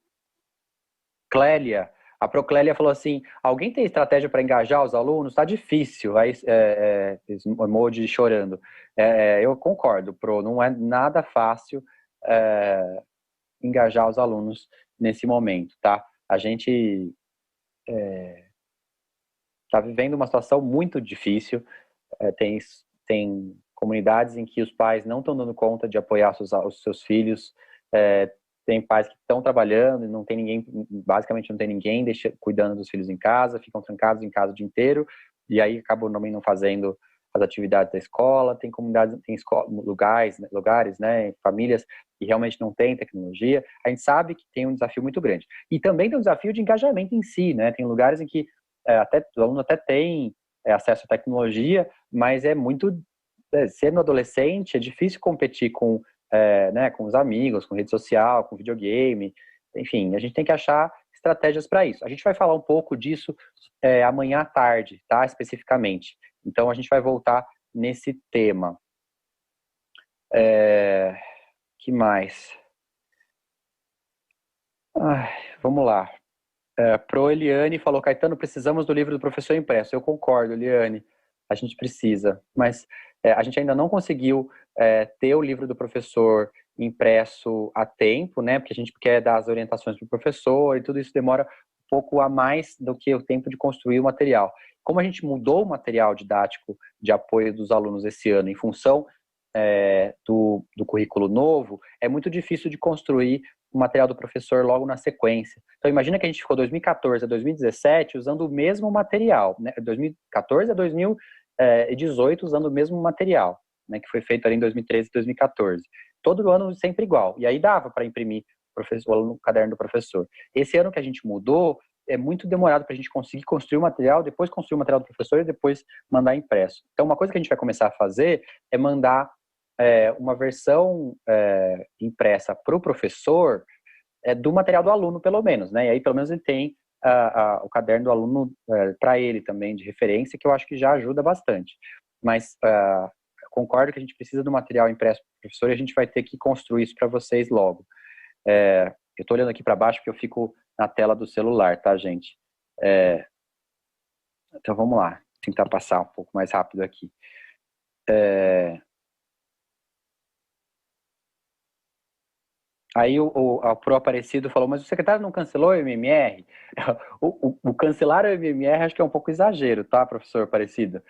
Clélia, a Proclélia falou assim, alguém tem estratégia para engajar os alunos? Tá difícil, aí emoji chorando. Eu concordo, Pro, não é nada fácil engajar os alunos nesse momento, tá? A gente está vivendo uma situação muito difícil, tem comunidades em que os pais não estão dando conta de apoiar os seus filhos, tem pais que estão trabalhando e não tem ninguém, basicamente não tem ninguém cuidando dos filhos em casa, ficam trancados em casa o dia inteiro, e aí acabam também não fazendo as atividades da escola, tem comunidades, tem lugares, né, famílias que realmente não têm tecnologia, a gente sabe que tem um desafio muito grande. E também tem um desafio de engajamento em si, né, tem lugares em que o aluno até tem acesso à tecnologia, mas é muito sendo adolescente, é difícil competir com, né, com os amigos, com rede social, com videogame, enfim, a gente tem que achar estratégias para isso. A gente vai falar um pouco disso amanhã à tarde, tá? Especificamente. Então, a gente vai voltar nesse tema. Que mais? Vamos lá. Pro Eliane falou, Caetano, precisamos do livro do professor impresso. Eu concordo, Eliane, a gente precisa, mas a gente ainda não conseguiu ter o livro do professor impresso a tempo, né? Porque a gente quer dar as orientações para o professor e tudo isso demora um pouco a mais do que o tempo de construir o material. Como a gente mudou o material didático de apoio dos alunos esse ano em função do currículo novo, é muito difícil de construir o material do professor logo na sequência. Então, imagina que a gente ficou 2014 a 2017 usando o mesmo material, né? 2014 a 2018 usando o mesmo material, né? Que foi feito ali em 2013 e 2014. Todo ano sempre igual. E aí dava para imprimir o caderno do professor. Esse ano que a gente mudou, é muito demorado para a gente conseguir construir o material, depois construir o material do professor e depois mandar impresso. Então, uma coisa que a gente vai começar a fazer é mandar uma versão impressa para o professor do material do aluno, pelo menos, né? E aí, pelo menos, ele tem o caderno do aluno para ele também, de referência, que eu acho que já ajuda bastante. Mas concordo que a gente precisa do material impresso para o professor e a gente vai ter que construir isso para vocês logo. Eu estou olhando aqui para baixo porque eu fico na tela do celular, tá, gente? Então, vamos lá. Tentar passar um pouco mais rápido aqui. Aí o Pro Aparecido falou, mas o secretário não cancelou o MMR? O cancelar o MMR acho que é um pouco exagero, tá, professor Aparecido?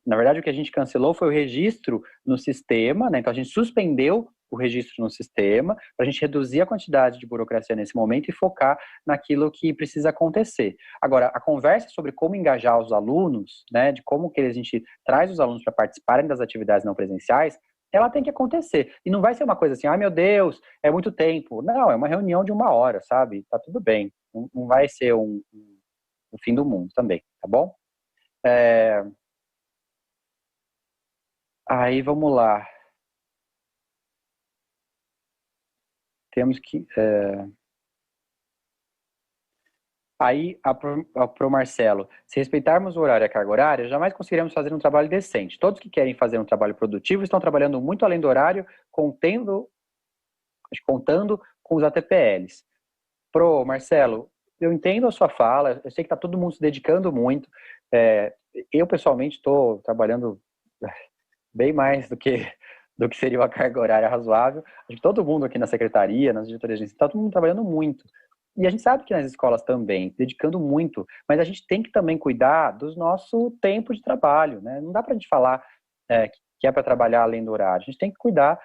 Na verdade, o que a gente cancelou foi o registro no sistema, né? Então a gente suspendeu o registro no sistema para a gente reduzir a quantidade de burocracia nesse momento e focar naquilo que precisa acontecer. Agora, a conversa sobre como engajar os alunos, né, de como que a gente traz os alunos para participarem das atividades não presenciais, ela tem que acontecer. E não vai ser uma coisa assim, ai meu Deus, é muito tempo. Não, é uma reunião de 1 hora, sabe? Tá tudo bem. Não vai ser um fim do mundo também, tá bom? Aí vamos lá. Temos que. Aí, pro Marcelo, se respeitarmos o horário e a carga horária, jamais conseguiremos fazer um trabalho decente. Todos que querem fazer um trabalho produtivo estão trabalhando muito além do horário, contando com os ATPLs. Pro Marcelo, eu entendo a sua fala, eu sei que está todo mundo se dedicando muito. Eu, pessoalmente, estou trabalhando bem mais do que seria uma carga horária razoável. Acho que todo mundo aqui na secretaria, nas diretorias de ensino, está todo mundo trabalhando muito. E a gente sabe que nas escolas também, dedicando muito, mas a gente tem que também cuidar do nosso tempo de trabalho, né? Não dá para a gente falar que é para trabalhar além do horário. A gente tem que cuidar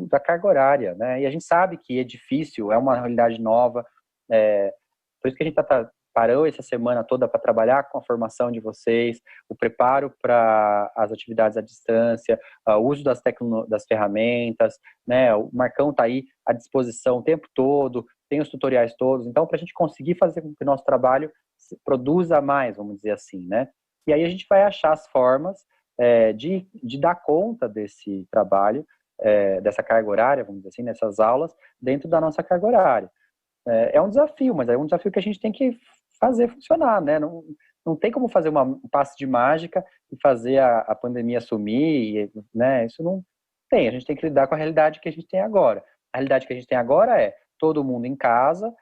da carga horária, né? E a gente sabe que é difícil, é uma realidade nova. Por isso que a gente parou essa semana toda para trabalhar com a formação de vocês, o preparo para as atividades à distância, o uso das ferramentas, né? O Marcão está aí à disposição o tempo todo, tem os tutoriais todos, então para a gente conseguir fazer com que o nosso trabalho produza mais, vamos dizer assim, né? E aí a gente vai achar as formas de dar conta desse trabalho, dessa carga horária, vamos dizer assim, nessas aulas, dentro da nossa carga horária. É um desafio, mas é um desafio que a gente tem que fazer funcionar, né? Não tem como fazer um passe de mágica e fazer a pandemia sumir, né? Isso não tem. A gente tem que lidar com a realidade que a gente tem agora. A realidade que a gente tem agora é todo mundo em casa,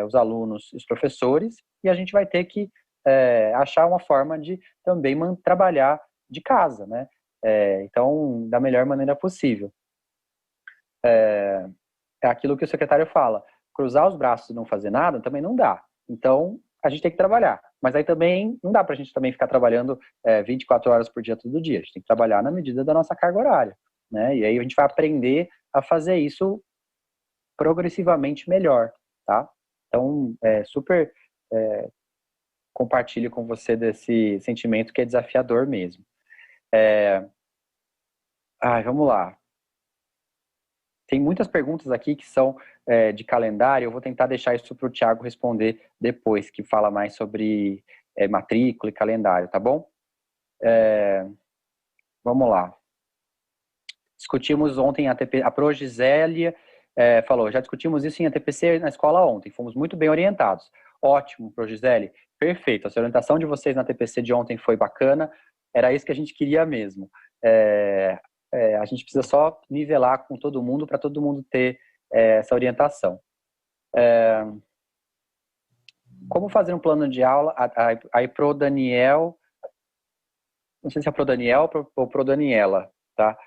os alunos, os professores, e a gente vai ter que achar uma forma de também trabalhar de casa, né? Então, da melhor maneira possível. É aquilo que o secretário fala. Cruzar os braços e não fazer nada também não dá. Então, a gente tem que trabalhar. Mas aí também não dá para a gente também ficar trabalhando 24 horas por dia todo dia. A gente tem que trabalhar na medida da nossa carga horária, né? E aí a gente vai aprender a fazer isso progressivamente melhor, tá? Então, super compartilho com você desse sentimento que é desafiador mesmo. Vamos lá. Tem muitas perguntas aqui que são de calendário, eu vou tentar deixar isso para o Thiago responder depois, que fala mais sobre matrícula e calendário, tá bom? Vamos lá. Discutimos ontem a Pro Gisélia falou, já discutimos isso em ATPC na escola ontem, fomos muito bem orientados. Ótimo, Pro Gisele, perfeito. A orientação de vocês na ATPC de ontem foi bacana, era isso que a gente queria mesmo. A gente precisa só nivelar com todo mundo para todo mundo ter essa orientação. Como fazer um plano de aula? Aí pro Daniel, não sei se é pro Daniel ou pro Daniela, tá?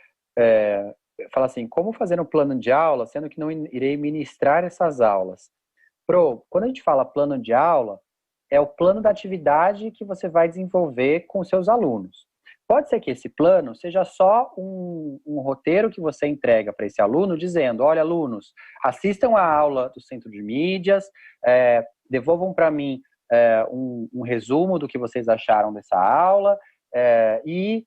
Fala assim, como fazer um plano de aula, sendo que não irei ministrar essas aulas? Quando a gente fala plano de aula, é o plano da atividade que você vai desenvolver com seus alunos. Pode ser que esse plano seja só um roteiro que você entrega para esse aluno, dizendo, olha, alunos, assistam a aula do Centro de Mídias, devolvam para mim um resumo do que vocês acharam dessa aula e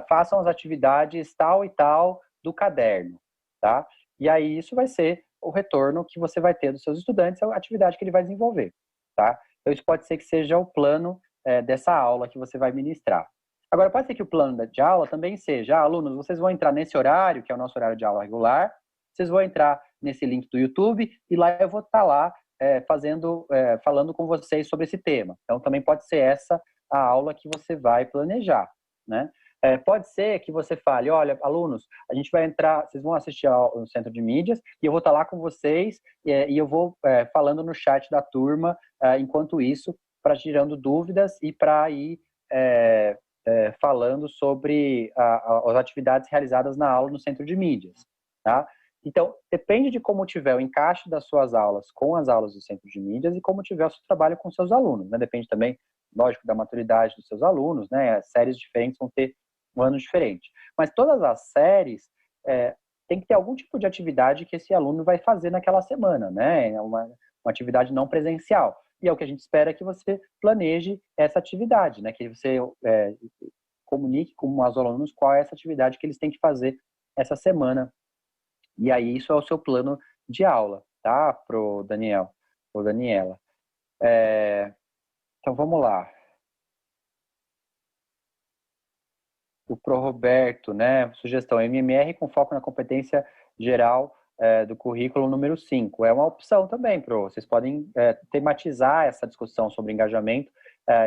façam as atividades tal e tal do caderno, tá? E aí isso vai ser o retorno que você vai ter dos seus estudantes, a atividade que ele vai desenvolver, tá? Então isso pode ser que seja o plano dessa aula que você vai ministrar. Agora, pode ser que o plano de aula também seja, alunos, vocês vão entrar nesse horário, que é o nosso horário de aula regular, vocês vão entrar nesse link do YouTube e lá eu vou estar lá falando com vocês sobre esse tema. Então, também pode ser essa a aula que você vai planejar, né? Pode ser que você fale, olha, alunos, a gente vai entrar, vocês vão assistir ao Centro de Mídias e eu vou estar lá com vocês e eu vou falando no chat da turma, enquanto isso, para tirando dúvidas e para ir falando sobre as atividades realizadas na aula no Centro de Mídias, tá? Então, depende de como tiver o encaixe das suas aulas com as aulas do Centro de Mídias e como tiver o seu trabalho com seus alunos, né? Depende também, lógico, da maturidade dos seus alunos, né? As séries diferentes vão ter um ano diferente. Mas todas as séries tem que ter algum tipo de atividade que esse aluno vai fazer naquela semana, né? Uma atividade não presencial. E é o que a gente espera que você planeje essa atividade, né? Que você comunique com os alunos qual é essa atividade que eles têm que fazer essa semana. E aí isso é o seu plano de aula, tá? Pro Daniel ou Daniela. Então vamos lá. O Pro Roberto, né? Sugestão, MMR com foco na competência geral do currículo número 5. É uma opção também, Pro. Vocês podem tematizar essa discussão sobre engajamento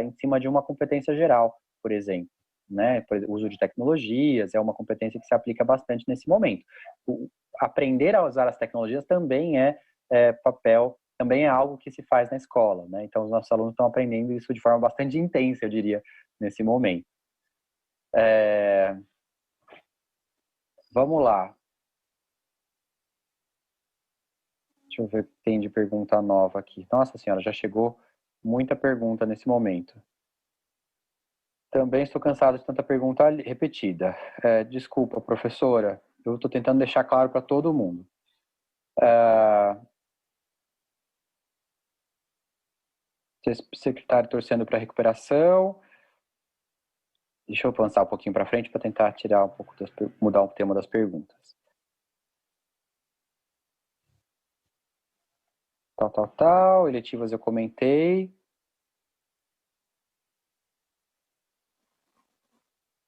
em cima de uma competência geral, por exemplo. Né? Por exemplo, o uso de tecnologias é uma competência que se aplica bastante nesse momento. Aprender a usar as tecnologias também também é algo que se faz na escola, né? Então, os nossos alunos estão aprendendo isso de forma bastante intensa, eu diria, nesse momento. Vamos lá. Deixa eu ver o que tem de pergunta nova aqui. Nossa senhora, já chegou muita pergunta nesse momento. Também estou cansado de tanta pergunta repetida. Desculpa, professora. Eu estou tentando deixar claro para todo mundo. Secretário torcendo para a recuperação. Deixa eu avançar um pouquinho para frente para tentar tirar um pouco mudar o tema das perguntas. Tal. Eletivas eu comentei.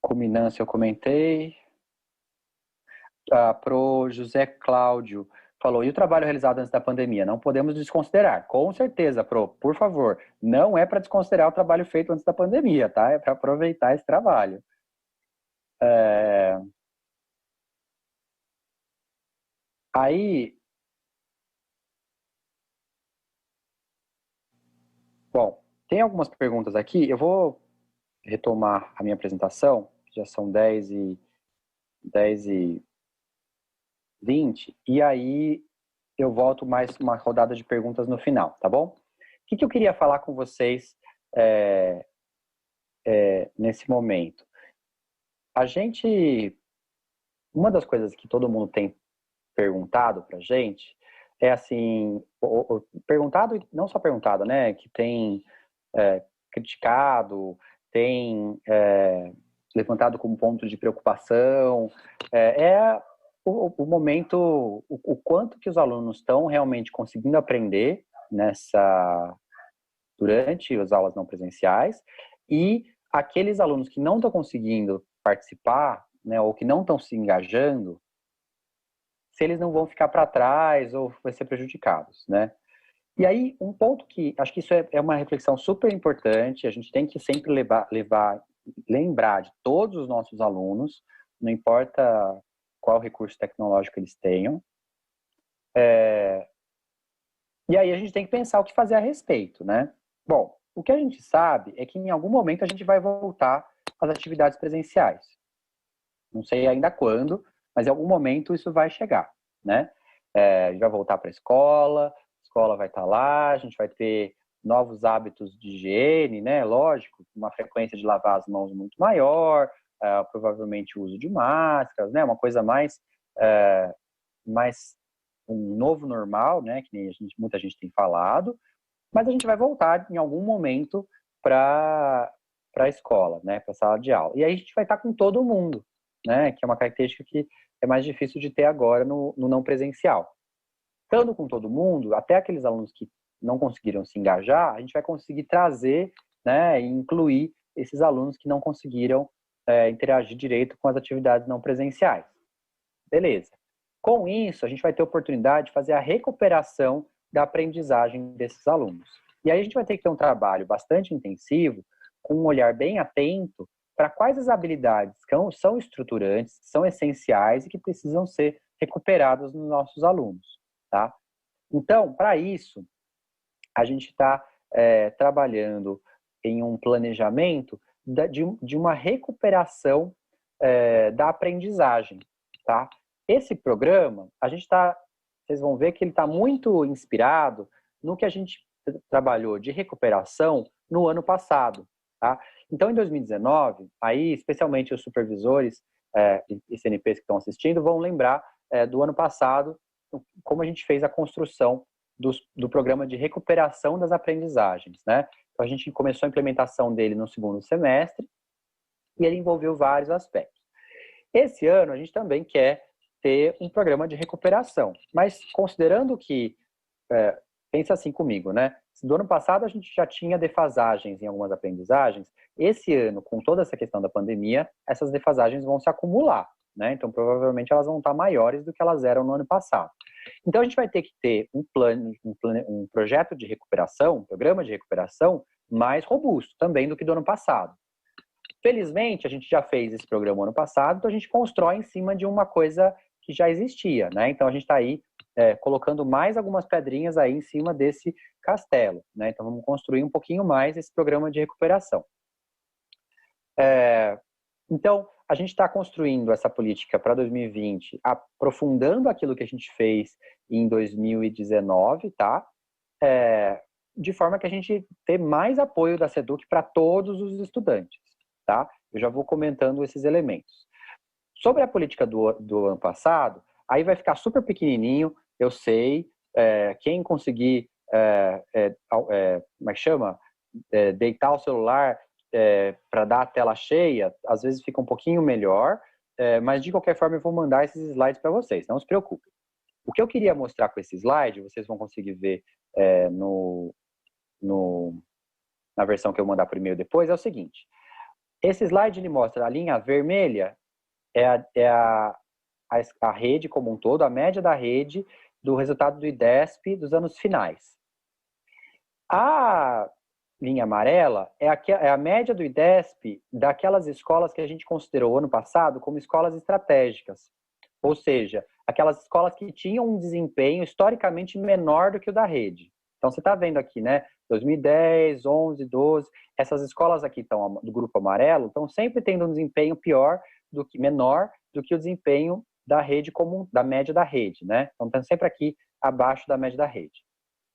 Culminância eu comentei. Pro José Cláudio falou, e o trabalho realizado antes da pandemia? Não podemos desconsiderar. Com certeza, Pro, por favor. Não é para desconsiderar o trabalho feito antes da pandemia, tá? É para aproveitar esse trabalho. Aí, bom, tem algumas perguntas aqui. Eu vou retomar a minha apresentação, já são 10h20, e aí eu volto mais uma rodada de perguntas no final, tá bom? O que eu queria falar com vocês nesse momento? Uma das coisas que todo mundo tem perguntado pra gente é assim, perguntado e não só perguntado, né? Que tem criticado, tem levantado como ponto de preocupação, o momento, o quanto que os alunos estão realmente conseguindo aprender durante as aulas não presenciais, e aqueles alunos que não estão conseguindo participar né, ou que não estão se engajando, se eles não vão ficar para trás ou vão ser prejudicados, né? E aí, um ponto que acho que isso é uma reflexão super importante, a gente tem que sempre lembrar de todos os nossos alunos, não importa qual recurso tecnológico eles tenham. E aí a gente tem que pensar o que fazer a respeito, né? Bom, o que a gente sabe é que em algum momento a gente vai voltar às atividades presenciais. Não sei ainda quando, mas em algum momento isso vai chegar, né? A gente vai voltar para a escola vai estar lá, a gente vai ter novos hábitos de higiene, né? Lógico, uma frequência de lavar as mãos muito maior, provavelmente o uso de máscaras, né? Uma coisa mais um novo normal, né? Que nem muita gente tem falado, mas a gente vai voltar em algum momento para a escola, né? Para a sala de aula. E aí a gente vai estar com todo mundo, né? Que é uma característica que é mais difícil de ter agora no não presencial. Estando com todo mundo, até aqueles alunos que não conseguiram se engajar, a gente vai conseguir trazer, né, e incluir esses alunos que não conseguiram interagir direito com as atividades não presenciais. Beleza. Com isso, a gente vai ter oportunidade de fazer a recuperação da aprendizagem desses alunos. E aí a gente vai ter que ter um trabalho bastante intensivo, com um olhar bem atento para quais as habilidades que são estruturantes, são essenciais e que precisam ser recuperadas nos nossos alunos. Tá? Então, para isso, a gente está trabalhando em um planejamento de uma recuperação da aprendizagem. Tá? Esse programa, vocês vão ver que ele está muito inspirado no que a gente trabalhou de recuperação no ano passado. Tá? Então, em 2019, aí, especialmente os supervisores e CNPs que estão assistindo vão lembrar do ano passado, como a gente fez a construção do programa de recuperação das aprendizagens, né? Então, a gente começou a implementação dele no segundo semestre e ele envolveu vários aspectos. Esse ano, a gente também quer ter um programa de recuperação, mas considerando que, pensa assim comigo, né? Do ano passado a gente já tinha defasagens em algumas aprendizagens, esse ano, com toda essa questão da pandemia, essas defasagens vão se acumular, né? Então, provavelmente elas vão estar maiores do que elas eram no ano passado. Então, a gente vai ter que ter um projeto de recuperação, um programa de recuperação mais robusto também do que do ano passado. Felizmente, a gente já fez esse programa ano passado, então a gente constrói em cima de uma coisa que já existia, né? Então, a gente está aí colocando mais algumas pedrinhas aí em cima desse castelo, né? Então, vamos construir um pouquinho mais esse programa de recuperação. Então, a gente está construindo essa política para 2020, aprofundando aquilo que a gente fez em 2019, tá? De forma que a gente tenha mais apoio da SEDUC para todos os estudantes, tá? Eu já vou comentando esses elementos. Sobre a política do ano passado, aí vai ficar super pequenininho, eu sei, quem conseguir, como é que chama? Deitar o celular para dar a tela cheia, às vezes fica um pouquinho melhor, mas de qualquer forma eu vou mandar esses slides para vocês, não se preocupem. O que eu queria mostrar com esse slide, vocês vão conseguir ver na versão que eu mandar por e-mail depois, é o seguinte. Esse slide ele mostra a linha vermelha, a rede como um todo, a média da rede do resultado do IDESP dos anos finais. A linha amarela é a média do IDESP daquelas escolas que a gente considerou ano passado como escolas estratégicas. Ou seja, aquelas escolas que tinham um desempenho historicamente menor do que o da rede. Então, você está vendo aqui, né? 2010, 11, 12, essas escolas aqui estão do grupo amarelo estão sempre tendo um desempenho menor do que o desempenho da rede comum, da média da rede, né? Então, estão sempre aqui abaixo da média da rede.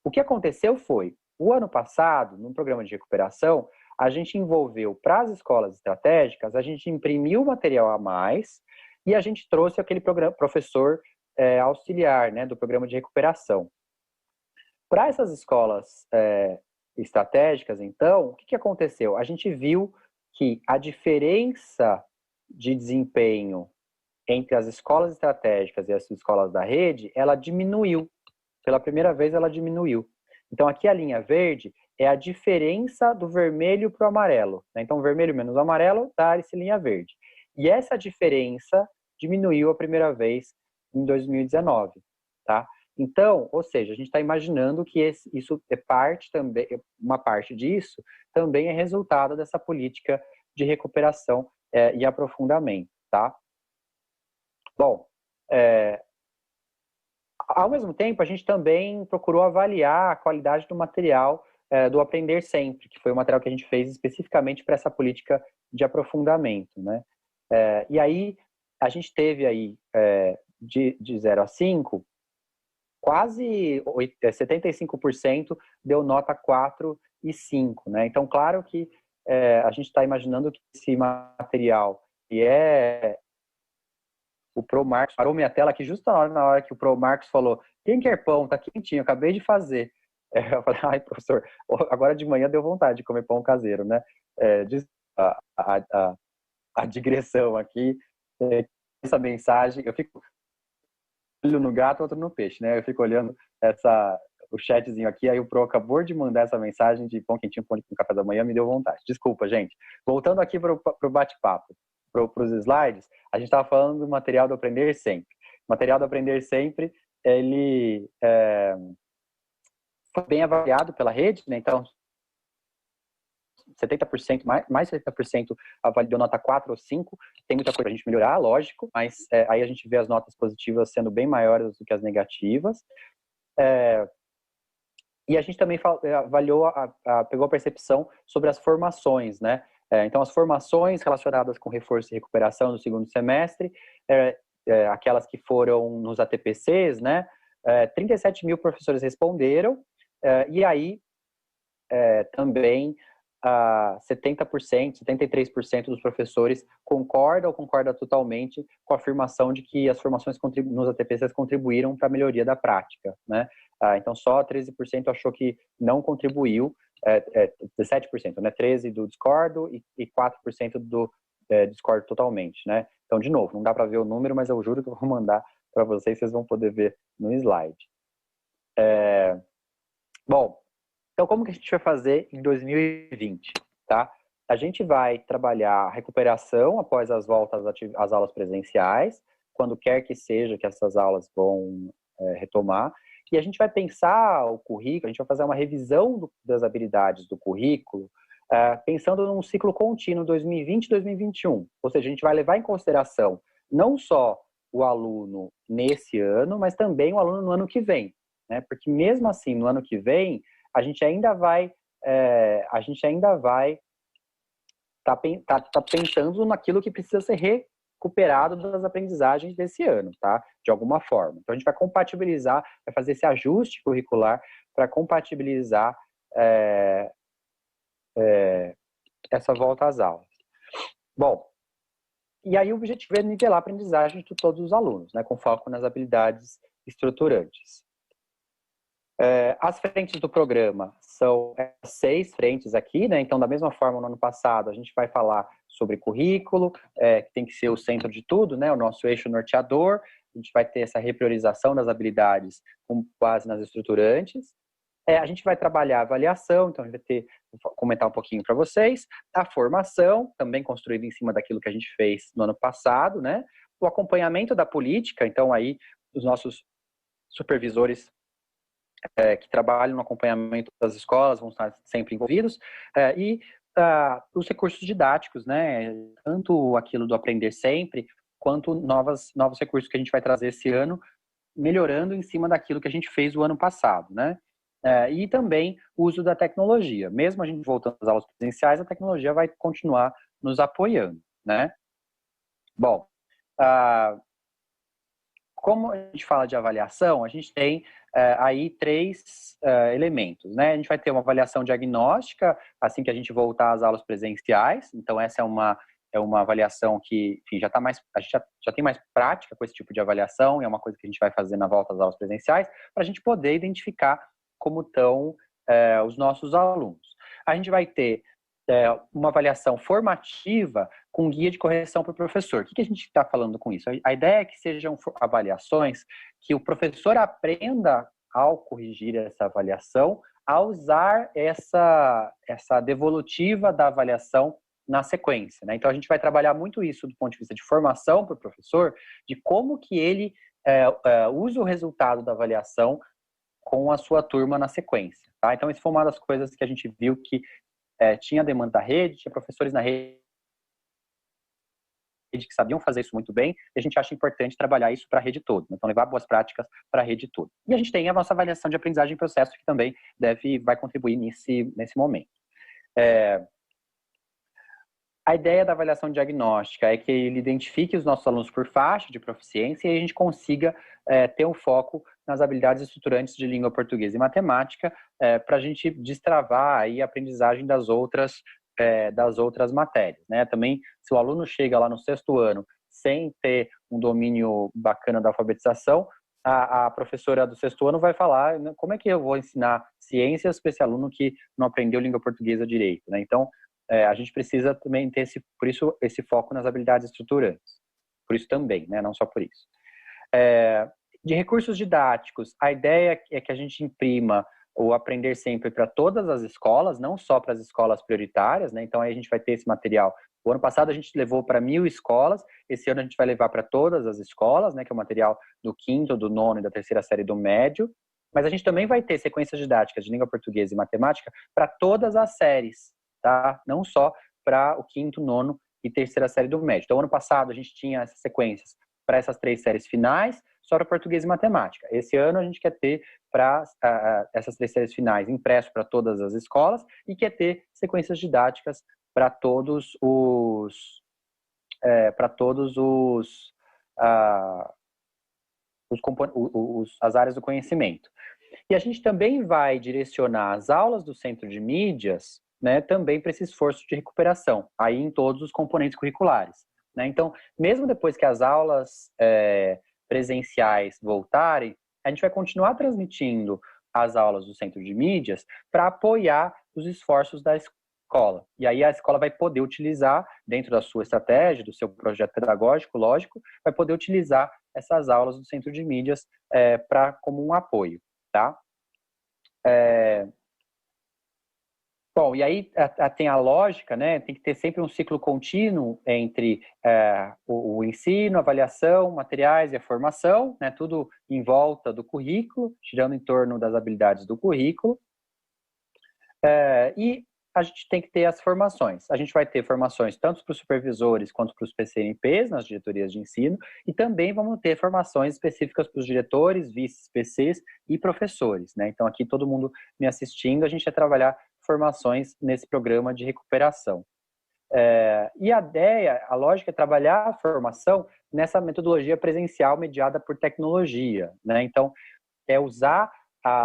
O que aconteceu foi, o ano passado, no programa de recuperação, a gente envolveu para as escolas estratégicas, a gente imprimiu material a mais e a gente trouxe aquele professor auxiliar, né, do programa de recuperação. Para essas escolas estratégicas, então, o que aconteceu? A gente viu que a diferença de desempenho entre as escolas estratégicas e as escolas da rede, ela diminuiu. Pela primeira vez, ela diminuiu. Então, aqui a linha verde é a diferença do vermelho para o amarelo. Né? Então, vermelho menos amarelo dá essa linha verde. E essa diferença diminuiu a primeira vez em 2019, tá? Então, ou seja, a gente está imaginando que isso é parte também, uma parte disso também é resultado dessa política de recuperação e aprofundamento, tá? Bom, ao mesmo tempo, a gente também procurou avaliar a qualidade do material do Aprender Sempre, que foi o material que a gente fez especificamente para essa política de aprofundamento, né? E aí, a gente teve aí, de 0 a 5, quase 75% deu nota 4 e 5, né? Então, claro que a gente está imaginando que esse material, e o Pro Marcos parou minha tela aqui justo na hora que o Pro Marcos falou: quem quer pão? Tá quentinho, acabei de fazer. Eu falei: ai, professor, agora de manhã deu vontade de comer pão caseiro, né? A digressão aqui, essa mensagem, eu fico olho no gato, outro no peixe, né? Eu fico olhando o chatzinho aqui, aí o Pro acabou de mandar essa mensagem de pão quentinho, pão com café da manhã, me deu vontade. Desculpa, gente. Voltando aqui para o bate-papo, para os slides, a gente estava falando do material do Aprender Sempre. O material do Aprender Sempre, ele foi bem avaliado pela rede, né? Então, 70%, mais 70% avaliou nota 4 ou 5. Tem muita coisa para a gente melhorar, lógico, mas aí a gente vê as notas positivas sendo bem maiores do que as negativas. E a gente também avaliou, pegou a percepção sobre as formações, né? Então, as formações relacionadas com reforço e recuperação no segundo semestre, aquelas que foram nos ATPCs, né? 37 mil professores responderam, e aí também 70%, 73% dos professores concordam totalmente com a afirmação de que as formações nos ATPCs contribuíram para a melhoria da prática, né? Então, só 13% achou que não contribuiu, 17%, né? 13% do discordo e 4% do discordo totalmente, né? Então, de novo, não dá para ver o número, mas eu juro que eu vou mandar para vocês vão poder ver no slide. Bom, então como que a gente vai fazer em 2020, tá? A gente vai trabalhar a recuperação após as voltas às aulas presenciais, quando quer que seja que essas aulas vão retomar, e a gente vai pensar o currículo, a gente vai fazer uma revisão das habilidades do currículo, pensando num ciclo contínuo 2020 e 2021, ou seja, a gente vai levar em consideração não só o aluno nesse ano, mas também o aluno no ano que vem, né? Porque mesmo assim, no ano que vem, a gente ainda vai tá pensando naquilo que precisa ser recuperado das aprendizagens desse ano, tá? De alguma forma. Então, a gente vai compatibilizar, vai fazer esse ajuste curricular para compatibilizar essa volta às aulas. Bom, e aí o objetivo é nivelar a aprendizagem de todos os alunos, né? Com foco nas habilidades estruturantes. As frentes do programa são 6 frentes aqui, né? Então, da mesma forma, no ano passado, a gente vai falar sobre currículo, que tem que ser o centro de tudo, né? O nosso eixo norteador. A gente vai ter essa repriorização das habilidades com base nas estruturantes. A gente vai trabalhar a avaliação, então a gente vai vou comentar um pouquinho para vocês. A formação, também construída em cima daquilo que a gente fez no ano passado, né? O acompanhamento da política, então aí os nossos supervisores que trabalham no acompanhamento das escolas vão estar sempre envolvidos, e os recursos didáticos, né? Tanto aquilo do Aprender Sempre, quanto novos recursos que a gente vai trazer esse ano, melhorando em cima daquilo que a gente fez o ano passado, né? E também o uso da tecnologia. Mesmo a gente voltando às aulas presenciais, a tecnologia vai continuar nos apoiando, né? Bom, como a gente fala de avaliação, a gente tem aí 3 elementos, né? A gente vai ter uma avaliação diagnóstica assim que a gente voltar às aulas presenciais. Então, essa é uma avaliação que, enfim, a gente já tem mais prática com esse tipo de avaliação, e é uma coisa que a gente vai fazer na volta às aulas presenciais, para a gente poder identificar como estão os nossos alunos. A gente vai ter uma avaliação formativa com guia de correção para o professor. O que a gente está falando com isso? A ideia é que sejam avaliações que o professor aprenda, ao corrigir essa avaliação, a usar essa devolutiva da avaliação na sequência, né? Então, a gente vai trabalhar muito isso do ponto de vista de formação para o professor, de como que ele usa o resultado da avaliação com a sua turma na sequência, tá? Então, isso foi uma das coisas que a gente viu que tinha demanda da rede, tinha professores na rede que sabiam fazer isso muito bem, e a gente acha importante trabalhar isso para a rede toda, né? Então levar boas práticas para a rede toda. E a gente tem a nossa avaliação de aprendizagem em processo, que também vai contribuir nesse momento. A ideia da avaliação diagnóstica é que ele identifique os nossos alunos por faixa de proficiência e a gente consiga ter um foco nas habilidades estruturantes de língua portuguesa e matemática para a gente destravar aí a aprendizagem das outras matérias, né? Também, se o aluno chega lá no 6º ano sem ter um domínio bacana da alfabetização, a professora do 6º ano vai falar, né, como é que eu vou ensinar ciências para esse aluno que não aprendeu língua portuguesa direito, né? Então, a gente precisa também ter por isso esse foco nas habilidades estruturantes. Por isso também, né? Não só por isso. De recursos didáticos, a ideia é que a gente imprima o Aprender Sempre para todas as escolas, não só para as escolas prioritárias, né? Então, aí a gente vai ter esse material. O ano passado a gente levou para 1.000 escolas, esse ano a gente vai levar para todas as escolas, né? Que é o material do 5º, do 9º e da 3ª série do médio. Mas a gente também vai ter sequências didáticas de língua portuguesa e matemática para todas as séries, tá? Não só para o 5º, 9º e 3ª série do médio. Então, ano passado a gente tinha essas sequências para essas 3 séries finais, só para português e matemática. Esse ano a gente quer ter para essas 3 séries finais impresso para todas as escolas e quer ter sequências didáticas para todos os as áreas do conhecimento. E a gente também vai direcionar as aulas do centro de mídias, né, também para esse esforço de recuperação, aí em todos os componentes curriculares, né? Então, mesmo depois que as aulas presenciais voltarem, a gente vai continuar transmitindo as aulas do centro de mídias para apoiar os esforços da escola. E aí a escola vai poder utilizar, dentro da sua estratégia, do seu projeto pedagógico, lógico, vai poder utilizar essas aulas do centro de mídias como um apoio, tá? Bom, e aí tem a lógica, né? Tem que ter sempre um ciclo contínuo entre o ensino, a avaliação, materiais e a formação, né? Tudo em volta do currículo, girando em torno das habilidades do currículo. E a gente tem que ter as formações. A gente vai ter formações tanto para os supervisores quanto para os PCNPs, nas diretorias de ensino, e também vamos ter formações específicas para os diretores, vice-PCs e professores, né? Então, aqui todo mundo me assistindo, a gente vai trabalhar formações nesse programa de recuperação. E a ideia, a lógica é trabalhar a formação nessa metodologia presencial mediada por tecnologia, né? Então, é usar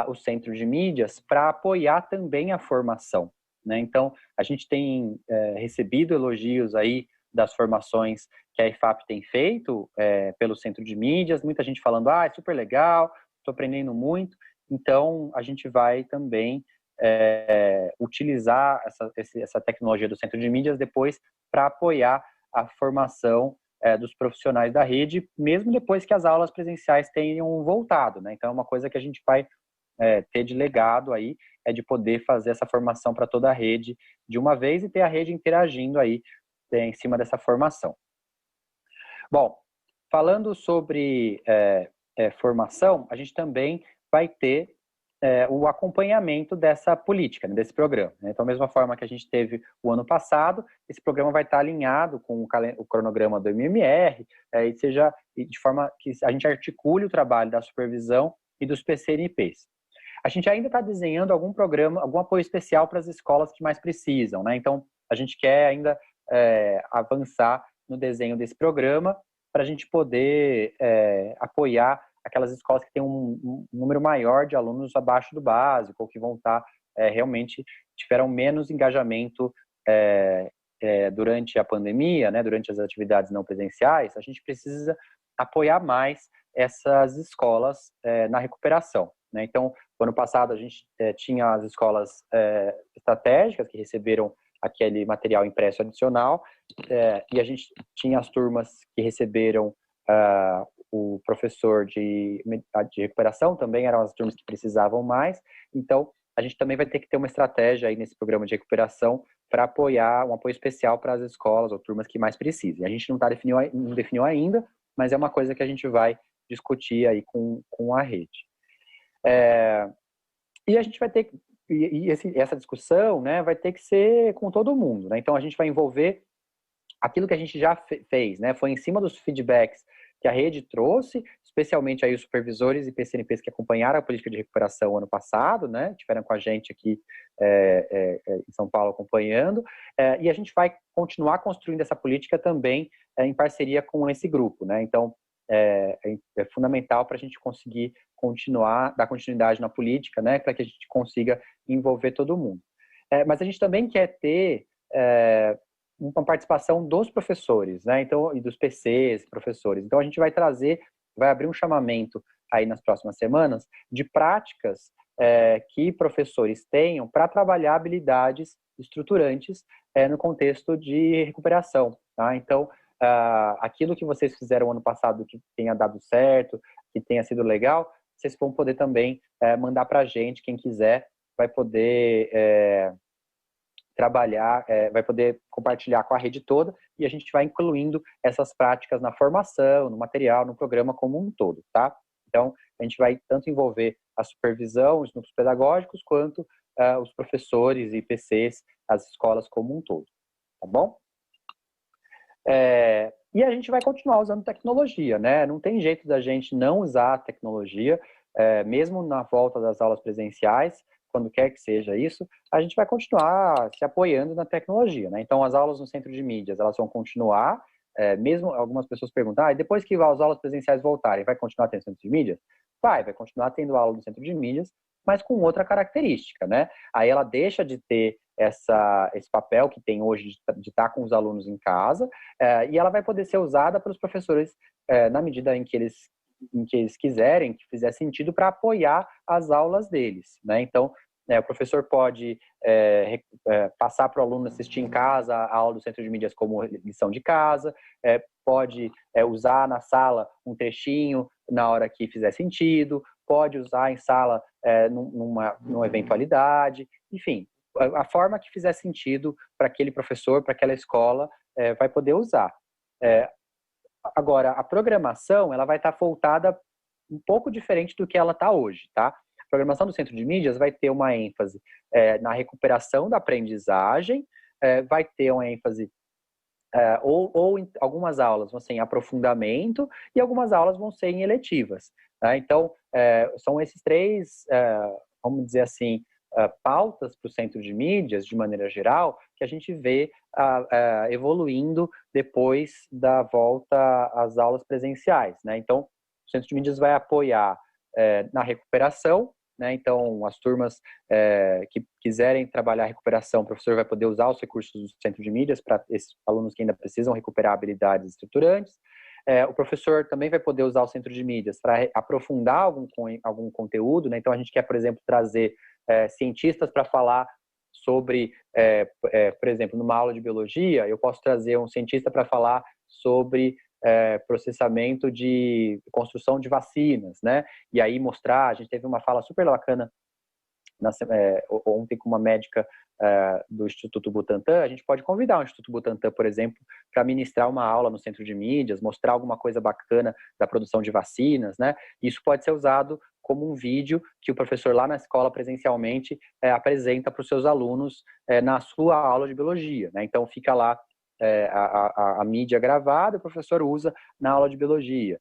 o centro de mídias para apoiar também a formação, né? Então, a gente tem recebido elogios aí das formações que a IFAP tem feito pelo centro de mídias, muita gente falando, é super legal, estou aprendendo muito. Então, a gente vai também utilizar essa tecnologia do centro de mídias depois para apoiar a formação dos profissionais da rede, mesmo depois que as aulas presenciais tenham voltado, né? Então, é uma coisa que a gente vai ter de legado aí, de poder fazer essa formação para toda a rede de uma vez e ter a rede interagindo aí em cima dessa formação. Bom, falando sobre formação, a gente também vai ter o acompanhamento dessa política, né, desse programa. Né? Então, da mesma forma que a gente teve o ano passado, esse programa vai estar alinhado com o cronograma do MMR, de forma que a gente articule o trabalho da supervisão e dos PCNPs. A gente ainda está desenhando algum programa, algum apoio especial para as escolas que mais precisam, né? Então, a gente quer ainda avançar no desenho desse programa para a gente poder apoiar aquelas escolas que têm um número maior de alunos abaixo do básico, ou que vão estar realmente tiveram menos engajamento durante a pandemia, né, durante as atividades não presenciais. A gente precisa apoiar mais essas escolas na recuperação, né? Então, no ano passado a gente tinha as escolas estratégicas que receberam aquele material impresso adicional, e a gente tinha as turmas que receberam o professor de recuperação, também eram as turmas que precisavam mais. Então, a gente também vai ter que ter uma estratégia aí nesse programa de recuperação para apoiar, um apoio especial para as escolas ou turmas que mais precisem. A gente não definiu ainda, mas é uma coisa que a gente vai discutir aí com a rede. E a gente vai ter, essa discussão, né, vai ter que ser com todo mundo, né? Então a gente vai envolver aquilo que a gente já fez, né? Foi em cima dos feedbacks que a rede trouxe, especialmente aí os supervisores e PCNPs que acompanharam a política de recuperação ano passado, né? Estiveram com a gente aqui em São Paulo acompanhando, e a gente vai continuar construindo essa política também em parceria com esse grupo, né? Então, é fundamental para a gente conseguir dar continuidade na política, né? Para que a gente consiga envolver todo mundo. Mas a gente também quer ter uma participação dos professores, né? Então, e dos PCs, professores. Então, a gente vai abrir um chamamento aí nas próximas semanas de práticas que professores tenham para trabalhar habilidades estruturantes no contexto de recuperação, tá? Então, aquilo que vocês fizeram ano passado que tenha dado certo, que tenha sido legal, vocês vão poder também mandar para a gente, quem quiser, vai poder trabalhar, vai poder compartilhar com a rede toda, e a gente vai incluindo essas práticas na formação, no material, no programa como um todo, tá? Então, a gente vai tanto envolver a supervisão, os núcleos pedagógicos, quanto os professores e PCs, as escolas como um todo, tá bom? E a gente vai continuar usando tecnologia, né? Não tem jeito da gente não usar a tecnologia, mesmo na volta das aulas presenciais, quando quer que seja isso, a gente vai continuar se apoiando na tecnologia, né? Então, as aulas no centro de mídias, elas vão continuar, mesmo algumas pessoas perguntam, depois que as aulas presenciais voltarem, vai continuar tendo centro de mídias? Vai continuar tendo aula no centro de mídias, mas com outra característica, né? Aí ela deixa de ter esse papel que tem hoje de estar com os alunos em casa, e ela vai poder ser usada pelos professores na medida em que eles quiserem, que fizer sentido para apoiar as aulas deles, né? Então, o professor pode passar para o aluno assistir em casa a aula do centro de mídias como lição de casa, pode usar na sala um trechinho na hora que fizer sentido, pode usar em sala numa eventualidade, enfim, a forma que fizer sentido para aquele professor, para aquela escola, vai poder usar. Agora, a programação, ela vai estar voltada um pouco diferente do que ela está hoje, tá? A programação do Centro de Mídias vai ter uma ênfase na recuperação da aprendizagem, vai ter uma ênfase, ou em algumas aulas vão ser em aprofundamento e algumas aulas vão ser em eletivas, tá? Então, são esses três, vamos dizer assim, pautas para o Centro de Mídias, de maneira geral, que a gente vê evoluindo depois da volta às aulas presenciais, né? Então, o Centro de Mídias vai apoiar na recuperação, né? Então, as turmas que quiserem trabalhar a recuperação, o professor vai poder usar os recursos do Centro de Mídias para esses alunos que ainda precisam recuperar habilidades estruturantes. O professor também vai poder usar o Centro de Mídias para aprofundar algum conteúdo, né? Então, a gente quer, por exemplo, trazer cientistas para falar sobre, por exemplo, numa aula de biologia, eu posso trazer um cientista para falar sobre processamento de construção de vacinas, né? E aí mostrar, a gente teve uma fala super bacana ontem com uma médica do Instituto Butantan. A gente pode convidar o Instituto Butantan, por exemplo, para ministrar uma aula no Centro de Mídias, mostrar alguma coisa bacana da produção de vacinas, né? Isso pode ser usado como um vídeo que o professor lá na escola presencialmente apresenta para os seus alunos na sua aula de biologia, né? Então fica lá a mídia gravada, o professor usa na aula de biologia.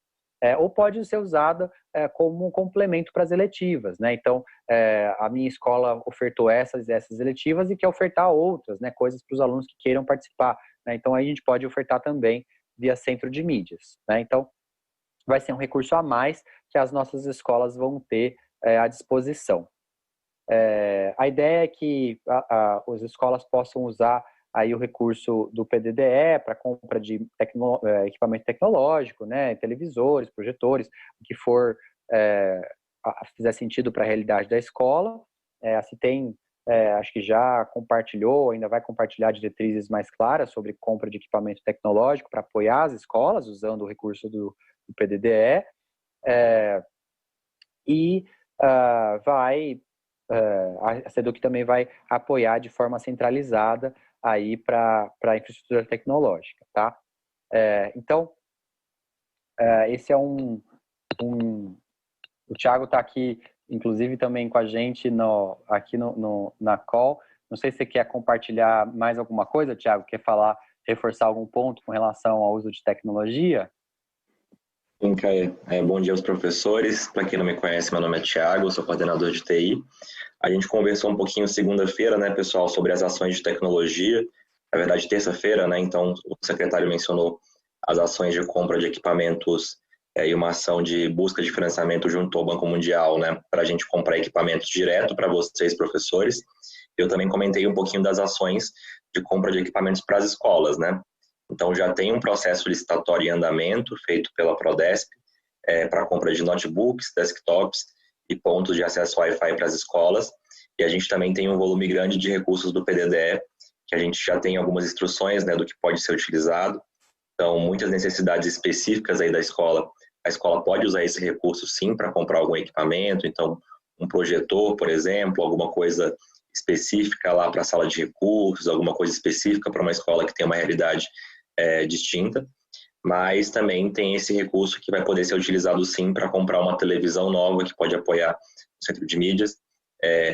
Ou pode ser usada como um complemento para as eletivas, né? Então, a minha escola ofertou essas eletivas e quer ofertar outras, né? Coisas para os alunos que queiram participar, né? Então, aí a gente pode ofertar também via centro de mídias, né? Então, vai ser um recurso a mais que as nossas escolas vão ter à disposição. A ideia é que as escolas possam usar aí o recurso do PDDE para compra de equipamento tecnológico, né, televisores, projetores, o que for fizer sentido para a realidade da escola. A CITEM, acho que já compartilhou, ainda vai compartilhar diretrizes mais claras sobre compra de equipamento tecnológico para apoiar as escolas usando o recurso do PDDE, e a SEDUC também vai apoiar de forma centralizada aí para a infraestrutura tecnológica, tá? Então, esse é o Thiago está aqui, inclusive, também com a gente aqui na call. Não sei se você quer compartilhar mais alguma coisa, Thiago, quer falar, reforçar algum ponto com relação ao uso de tecnologia? Sim, Caio. Bom dia aos professores. Para quem não me conhece, meu nome é Thiago, sou coordenador de TI. A gente conversou um pouquinho segunda-feira, né, pessoal, sobre as ações de tecnologia. Na verdade, terça-feira, né, então o secretário mencionou as ações de compra de equipamentos e uma ação de busca de financiamento junto ao Banco Mundial, né, para a gente comprar equipamentos direto para vocês, professores. Eu também comentei um pouquinho das ações de compra de equipamentos para as escolas, né. Então, já tem um processo licitatório em andamento, feito pela Prodesp, para a compra de notebooks, desktops e pontos de acesso Wi-Fi para as escolas. E a gente também tem um volume grande de recursos do PDDE, que a gente já tem algumas instruções, né, do que pode ser utilizado. Então, muitas necessidades específicas aí da escola, a escola pode usar esse recurso, sim, para comprar algum equipamento. Então, um projetor, por exemplo, alguma coisa específica lá para a sala de recursos, alguma coisa específica para uma escola que tem uma realidade distinta, mas também tem esse recurso que vai poder ser utilizado sim para comprar uma televisão nova que pode apoiar o centro de mídias,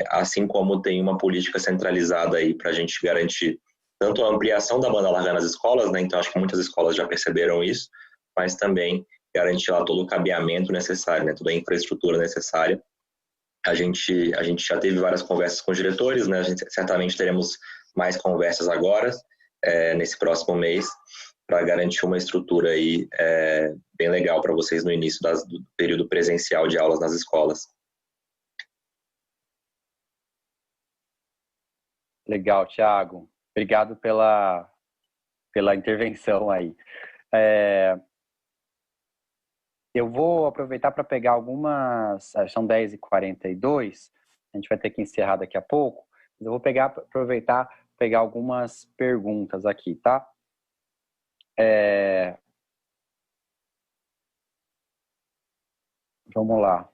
assim como tem uma política centralizada aí para a gente garantir tanto a ampliação da banda larga nas escolas, né, então acho que muitas escolas já perceberam isso, mas também garantir lá todo o cabeamento necessário, né, toda a infraestrutura necessária. A gente já teve várias conversas com os diretores, né, certamente teremos mais conversas agora, nesse próximo mês, para garantir uma estrutura aí bem legal para vocês no início do período presencial de aulas nas escolas. Legal, Thiago. Obrigado pela intervenção aí. Eu vou aproveitar para pegar algumas... São 10h42, a gente vai ter que encerrar daqui a pouco, mas eu vou aproveitar pegar algumas perguntas aqui, tá? Vamos lá.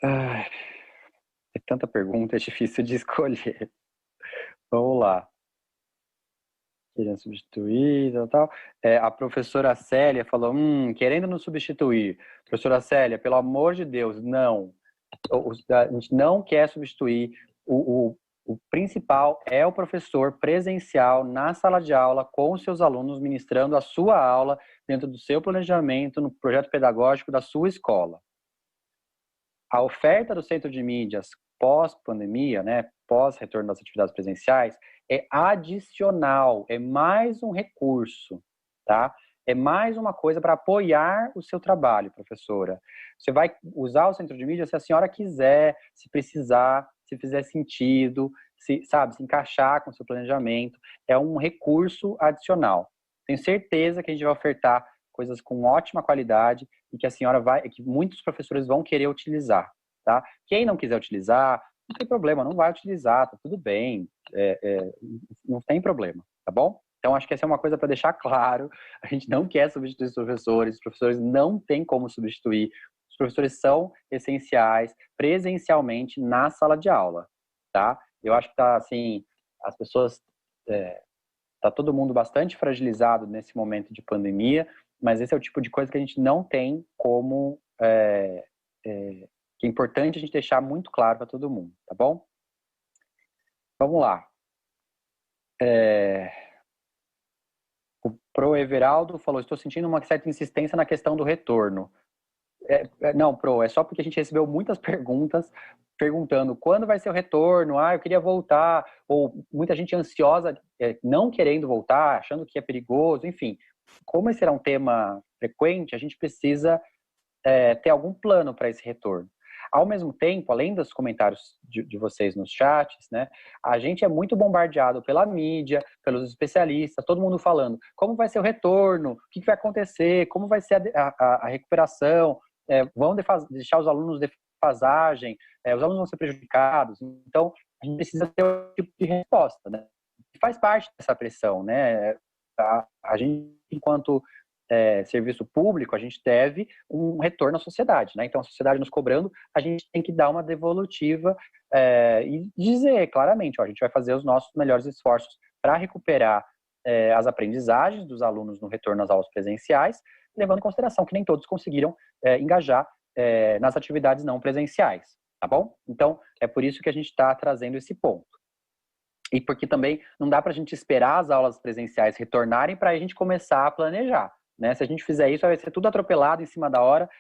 É tanta pergunta, é difícil de escolher. Vamos lá. Querendo substituir, tal. A professora Célia falou, querendo nos substituir. Professora Célia, pelo amor de Deus, não. A gente não quer substituir. O principal é o professor presencial na sala de aula com os seus alunos ministrando a sua aula dentro do seu planejamento no projeto pedagógico da sua escola. A oferta do centro de mídias pós-pandemia, né, pós-retorno das atividades presenciais, é adicional, é mais um recurso, tá? É mais uma coisa para apoiar o seu trabalho, professora. Você vai usar o centro de mídia se a senhora quiser, se precisar, se fizer sentido, se encaixar com o seu planejamento. É um recurso adicional. Tenho certeza que a gente vai ofertar coisas com ótima qualidade e que a senhora que muitos professores vão querer utilizar, tá? Quem não quiser utilizar, não tem problema, não vai utilizar, tá tudo bem, não tem problema, tá bom? Então, acho que essa é uma coisa para deixar claro, a gente não quer substituir os professores não têm como substituir, os professores são essenciais presencialmente na sala de aula, tá? Eu acho que tá, assim, as pessoas, tá todo mundo bastante fragilizado nesse momento de pandemia, mas esse é o tipo de coisa que a gente não tem como, que é importante a gente deixar muito claro para todo mundo, tá bom? Vamos lá. O Pro Everaldo falou, estou sentindo uma certa insistência na questão do retorno. Não, Pro, é só porque a gente recebeu muitas perguntas perguntando quando vai ser o retorno, eu queria voltar, ou muita gente ansiosa, não querendo voltar, achando que é perigoso, enfim. Como esse será um tema frequente, a gente precisa ter algum plano para esse retorno. Ao mesmo tempo, além dos comentários de vocês nos chats, né, a gente é muito bombardeado pela mídia, pelos especialistas, todo mundo falando como vai ser o retorno, o que vai acontecer, como vai ser a recuperação, vão deixar os alunos defasagem, os alunos vão ser prejudicados. Então, a gente precisa ter um tipo de resposta, né? Faz parte dessa pressão, né? A gente, enquanto serviço público, a gente deve um retorno à sociedade, né? Então, a sociedade nos cobrando, a gente tem que dar uma devolutiva e dizer claramente, ó, a gente vai fazer os nossos melhores esforços para recuperar as aprendizagens dos alunos no retorno às aulas presenciais, levando em consideração que nem todos conseguiram engajar nas atividades não presenciais, tá bom? Então, é por isso que a gente está trazendo esse ponto. E porque também não dá para a gente esperar as aulas presenciais retornarem para a gente começar a planejar, né? Se a gente fizer isso, vai ser tudo atropelado em cima da hora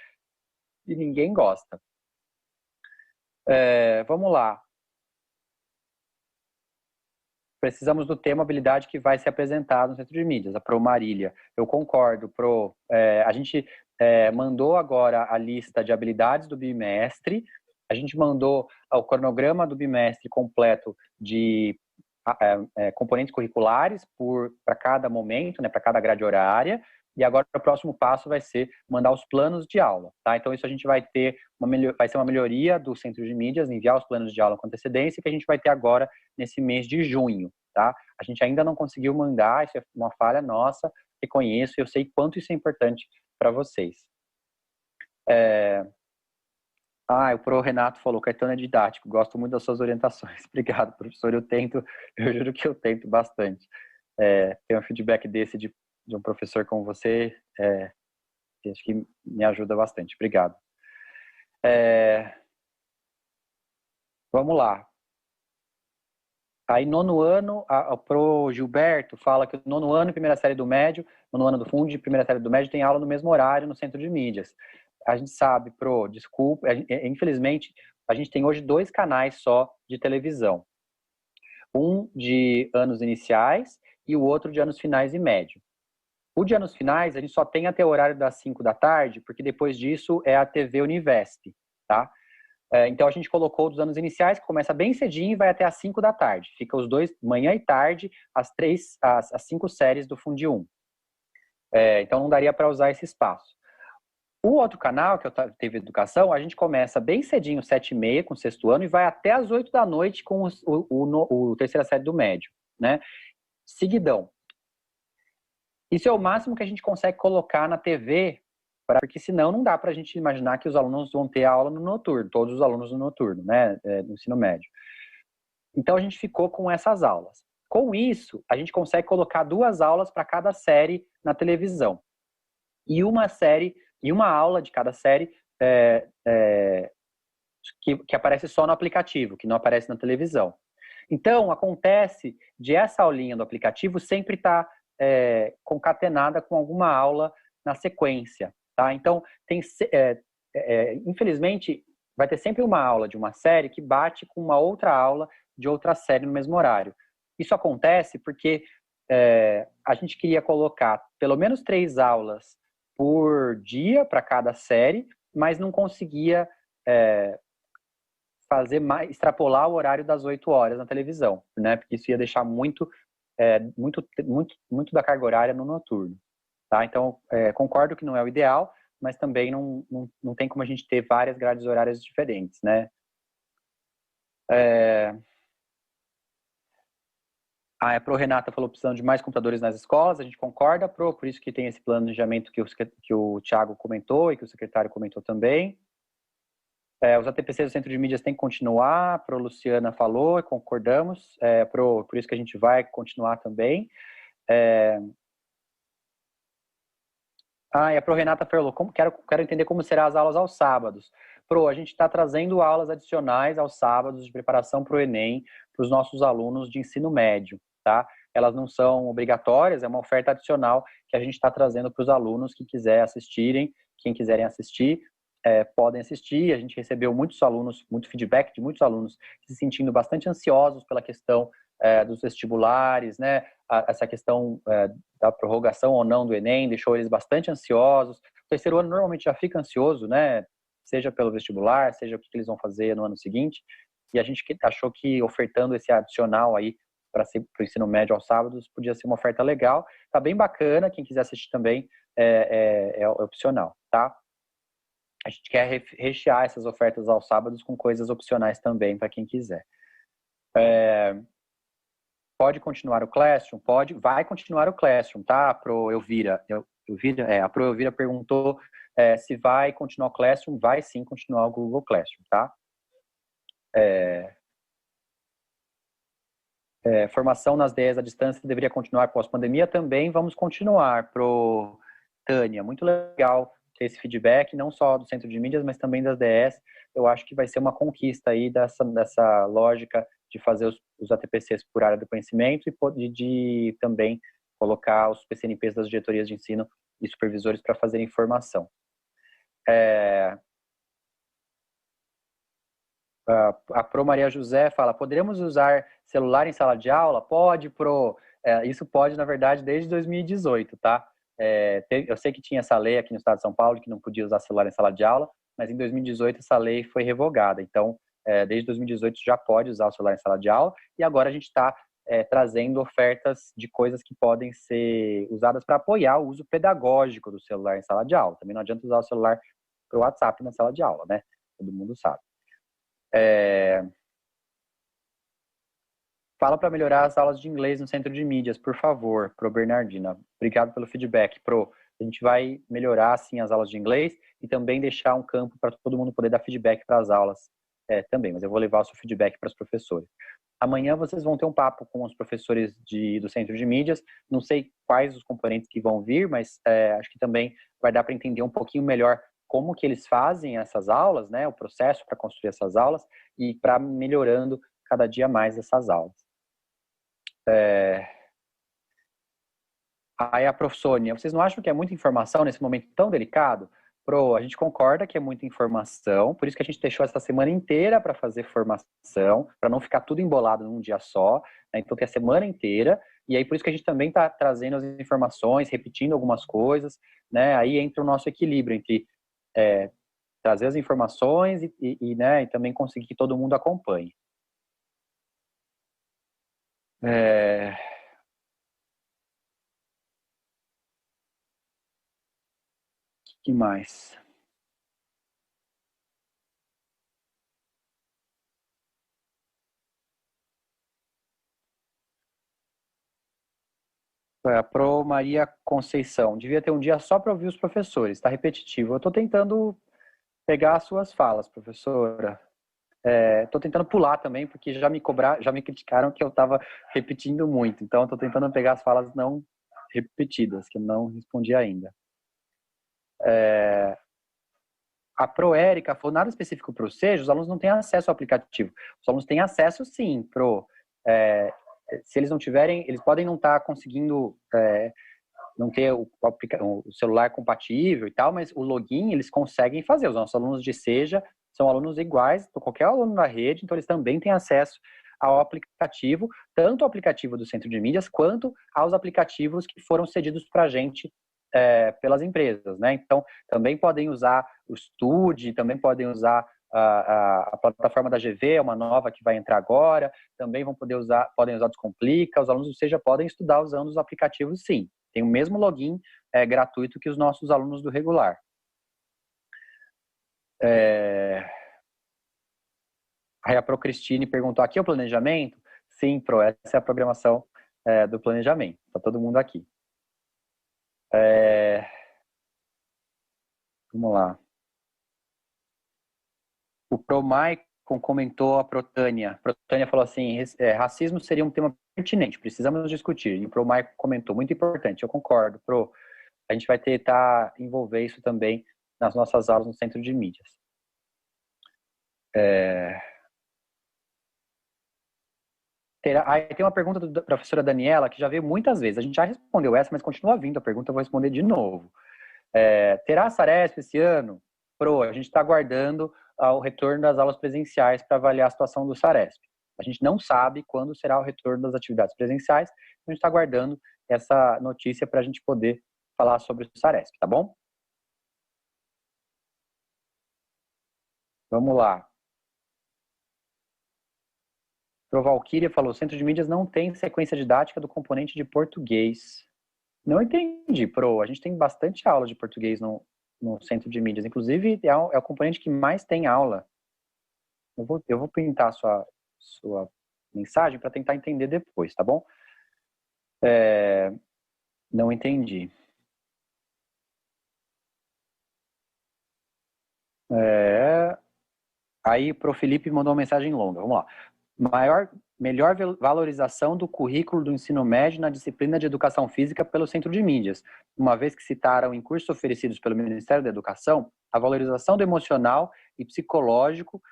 e ninguém gosta. Vamos lá. Precisamos do tema habilidade que vai ser apresentado no Centro de Mídias, a Pro Marília. Eu concordo, Pro. A gente mandou agora a lista de habilidades do bimestre, a gente mandou o cronograma do bimestre completo de componentes curriculares para cada momento, né, para cada grade horária, e agora o próximo passo vai ser mandar os planos de aula, tá? Então isso a gente vai ter vai ser uma melhoria do Centro de Mídias, enviar os planos de aula com antecedência, que a gente vai ter agora nesse mês de junho, tá? A gente ainda não conseguiu mandar, isso é uma falha nossa, reconheço, eu sei quanto isso é importante para vocês. O Pro Renato falou, Caetano é didático, gosto muito das suas orientações. Obrigado, professor, eu juro que eu tento bastante. Ter um feedback desse de um professor como você, acho que me ajuda bastante. Obrigado. Vamos lá. Aí, nono ano, o Pro Gilberto fala que o nono ano, primeira série do médio, nono ano do fundo e primeira série do médio tem aula no mesmo horário no Centro de Mídias. A gente sabe, Pro, desculpa, infelizmente, a gente tem hoje 2 canais só de televisão. Um de anos iniciais e o outro de anos finais e médio. O de anos finais, a gente só tem até o horário das 5 da tarde, porque depois disso é a TV Univesp, tá? Então, a gente colocou dos anos iniciais, que começa bem cedinho e vai até às 5 da tarde. Fica os 2, manhã e tarde, as 5 séries do Fundi 1. Então, não daria para usar esse espaço. O outro canal, que é o TV Educação, a gente começa bem cedinho, 7h30, com o 6º ano, e vai até às 8 da noite com o terceira série do médio, né? Seguidão. Isso é o máximo que a gente consegue colocar na TV, porque senão não dá para a gente imaginar que os alunos vão ter aula no noturno, todos os alunos no noturno, né, no ensino médio. Então a gente ficou com essas aulas. Com isso, a gente consegue colocar 2 aulas para cada série na televisão. E uma aula de cada série que aparece só no aplicativo, que não aparece na televisão. Então, acontece de essa aulinha do aplicativo sempre estar concatenada com alguma aula na sequência, tá? Então, infelizmente, vai ter sempre uma aula de uma série que bate com uma outra aula de outra série no mesmo horário. Isso acontece porque a gente queria colocar pelo menos 3 aulas por dia para cada série, mas não conseguia extrapolar o horário das 8 horas na televisão, né? Porque isso ia deixar muito da carga horária no noturno, tá? Então, concordo que não é o ideal, mas também não tem como a gente ter várias grades horárias diferentes, né? A Pro Renata falou precisando de mais computadores nas escolas, a gente concorda, Pro, por isso que tem esse planejamento que o Thiago comentou e que o secretário comentou também. Os ATPCs do Centro de Mídias têm que continuar, Pro Luciana falou, concordamos, por isso que a gente vai continuar também. E a Pro Renata falou, quero entender como serão as aulas aos sábados. Pro, a gente está trazendo aulas adicionais aos sábados de preparação para o Enem, para os nossos alunos de ensino médio, tá? Elas não são obrigatórias, é uma oferta adicional que a gente está trazendo para os alunos que quiserem assistirem, quem quiserem assistir, podem assistir. A gente recebeu muito feedback de muitos alunos se sentindo bastante ansiosos pela questão dos vestibulares, né? Essa questão da prorrogação ou não do Enem deixou eles bastante ansiosos. O terceiro ano normalmente já fica ansioso, né? Seja pelo vestibular, seja o que eles vão fazer no ano seguinte. E a gente achou que ofertando esse adicional aí para o ensino médio aos sábados podia ser uma oferta legal. Tá bem bacana, quem quiser assistir também é opcional, tá? A gente quer rechear essas ofertas aos sábados com coisas opcionais também para quem quiser. Pode continuar o Classroom? Pode, vai continuar o Classroom, tá, Pro Elvira? A Pro Elvira perguntou se vai continuar o Classroom. Vai sim continuar o Google Classroom, tá? Formação nas DEs à distância deveria continuar pós-pandemia? Também vamos continuar, Pro Tânia. Muito legal ter esse feedback, não só do Centro de Mídias, mas também das DEs. Eu acho que vai ser uma conquista aí dessa lógica de fazer os ATPCs por área do conhecimento e de também colocar os PCNPs das diretorias de ensino e supervisores para fazerem formação. A Pro Maria José fala, poderemos usar celular em sala de aula? Pode, Pro. Isso pode, na verdade, desde 2018, tá? Eu sei que tinha essa lei aqui no estado de São Paulo que não podia usar celular em sala de aula, mas em 2018 essa lei foi revogada. Então, desde 2018 já pode usar o celular em sala de aula e agora a gente está trazendo ofertas de coisas que podem ser usadas para apoiar o uso pedagógico do celular em sala de aula. Também não adianta usar o celular para o WhatsApp na sala de aula, né? Todo mundo sabe. Fala para melhorar as aulas de inglês no Centro de Mídias, por favor, Pro Bernardina. Obrigado pelo feedback, Pro. A gente vai melhorar, assim, as aulas de inglês e também deixar um campo para todo mundo poder dar feedback para as aulas também, mas eu vou levar o seu feedback para os professores. Amanhã vocês vão ter um papo com os professores do Centro de Mídias. Não sei quais os componentes que vão vir, mas acho que também vai dar para entender um pouquinho melhor como que eles fazem essas aulas, né, o processo para construir essas aulas e para melhorando cada dia mais essas aulas. Aí a prof. Sônia, vocês não acham que é muita informação nesse momento tão delicado? Pro, a gente concorda que é muita informação, por isso que a gente deixou essa semana inteira para fazer formação, para não ficar tudo embolado num dia só, né? Então tem a semana inteira, e aí por isso que a gente também está trazendo as informações, repetindo algumas coisas, né? Aí entra o nosso equilíbrio entre trazer as informações né, e também conseguir que todo mundo acompanhe. Que mais? Pro Maria Conceição, devia ter um dia só para ouvir os professores, está repetitivo. Eu estou tentando pegar as suas falas, professora. Estou tentando pular também, porque já me criticaram que eu estava repetindo muito. Então, estou tentando pegar as falas não repetidas, que eu não respondi ainda. A Proérica falou nada específico para o SEJA, os alunos não têm acesso ao aplicativo. Os alunos têm acesso, sim, se eles não tiverem, eles podem não estar conseguindo não ter o celular compatível e tal, mas o login eles conseguem fazer. Os nossos alunos de SEJA são alunos iguais, qualquer aluno da rede, então eles também têm acesso ao aplicativo, tanto ao aplicativo do Centro de Mídias, quanto aos aplicativos que foram cedidos para a gente pelas empresas, né? Então, também podem usar o Study, também podem usar a plataforma da GV, uma nova que vai entrar agora, também podem usar o Descomplica, os alunos do SEJA podem estudar usando os aplicativos, sim. Tem o mesmo login gratuito que os nossos alunos do regular. Aí a Pro Cristine perguntou, aqui é o planejamento? Sim, Pro, essa é a programação do planejamento. Está todo mundo aqui. Vamos lá. O Pro Maicon comentou a Protânia. A Protânia falou assim, racismo seria um tema pertinente, precisamos discutir. E o Pro Maicon comentou, muito importante, eu concordo, Pro. A gente vai tentar envolver isso também nas nossas aulas no Centro de Mídias. Aí tem uma pergunta da professora Daniela, que já veio muitas vezes. A gente já respondeu essa, mas continua vindo a pergunta, eu vou responder de novo. Terá Saresp esse ano? Pro, a gente está aguardando o retorno das aulas presenciais para avaliar a situação do Saresp. A gente não sabe quando será o retorno das atividades presenciais, a gente está aguardando essa notícia para a gente poder falar sobre o Saresp, tá bom? Vamos lá. Pro Valquíria falou, o Centro de Mídias não tem sequência didática do componente de português. Não entendi, Pro. A gente tem bastante aula de português no Centro de Mídias. Inclusive, é o componente que mais tem aula. Eu vou printar a sua mensagem para tentar entender depois, tá bom? Não entendi. Aí pro Felipe mandou uma mensagem longa, vamos lá. Melhor valorização do currículo do ensino médio na disciplina de Educação Física pelo Centro de Mídias, uma vez que citaram em cursos oferecidos pelo Ministério da Educação a valorização do emocional e psicológico,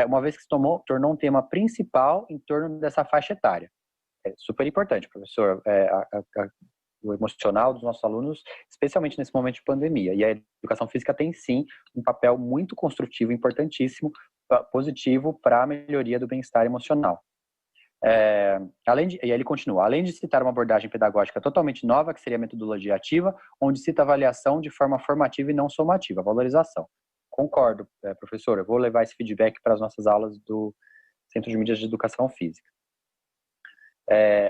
uma vez que se tornou um tema principal em torno dessa faixa etária. É super importante, professor, o emocional dos nossos alunos, especialmente nesse momento de pandemia. E a Educação Física tem, sim, um papel muito construtivo, importantíssimo, positivo para a melhoria do bem-estar emocional. E aí ele continua, além de citar uma abordagem pedagógica totalmente nova, que seria a metodologia ativa, onde cita avaliação de forma formativa e não somativa, valorização. Concordo, professor, eu vou levar esse feedback para as nossas aulas do Centro de Mídias de Educação Física.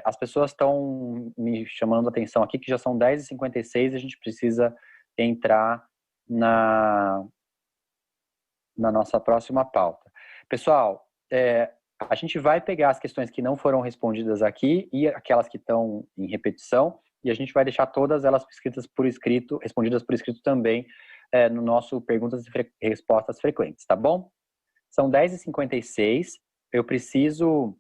As pessoas estão me chamando a atenção aqui, que já são 10h56 e a gente precisa entrar na nossa próxima pauta. Pessoal, a gente vai pegar as questões que não foram respondidas aqui e aquelas que estão em repetição, e a gente vai deixar todas elas respondidas por escrito também no nosso perguntas e respostas frequentes, tá bom? São 10h56, eu preciso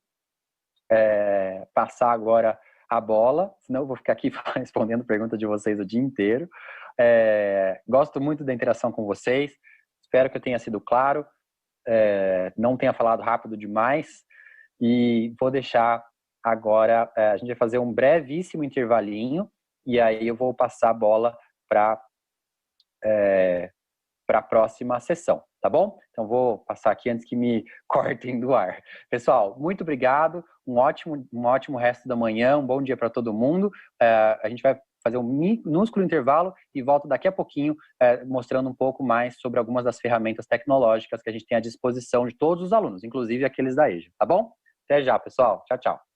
passar agora a bola, senão eu vou ficar aqui respondendo perguntas de vocês o dia inteiro. Gosto muito da interação com vocês, espero que eu tenha sido claro, não tenha falado rápido demais, e vou deixar agora, a gente vai fazer um brevíssimo intervalinho, e aí eu vou passar a bola para a próxima sessão, tá bom? Então vou passar aqui antes que me cortem do ar. Pessoal, muito obrigado, um ótimo resto da manhã, um bom dia para todo mundo. A gente vai fazer um minúsculo intervalo e volto daqui a pouquinho mostrando um pouco mais sobre algumas das ferramentas tecnológicas que a gente tem à disposição de todos os alunos, inclusive aqueles da EJA, tá bom? Até já, pessoal. Tchau, tchau.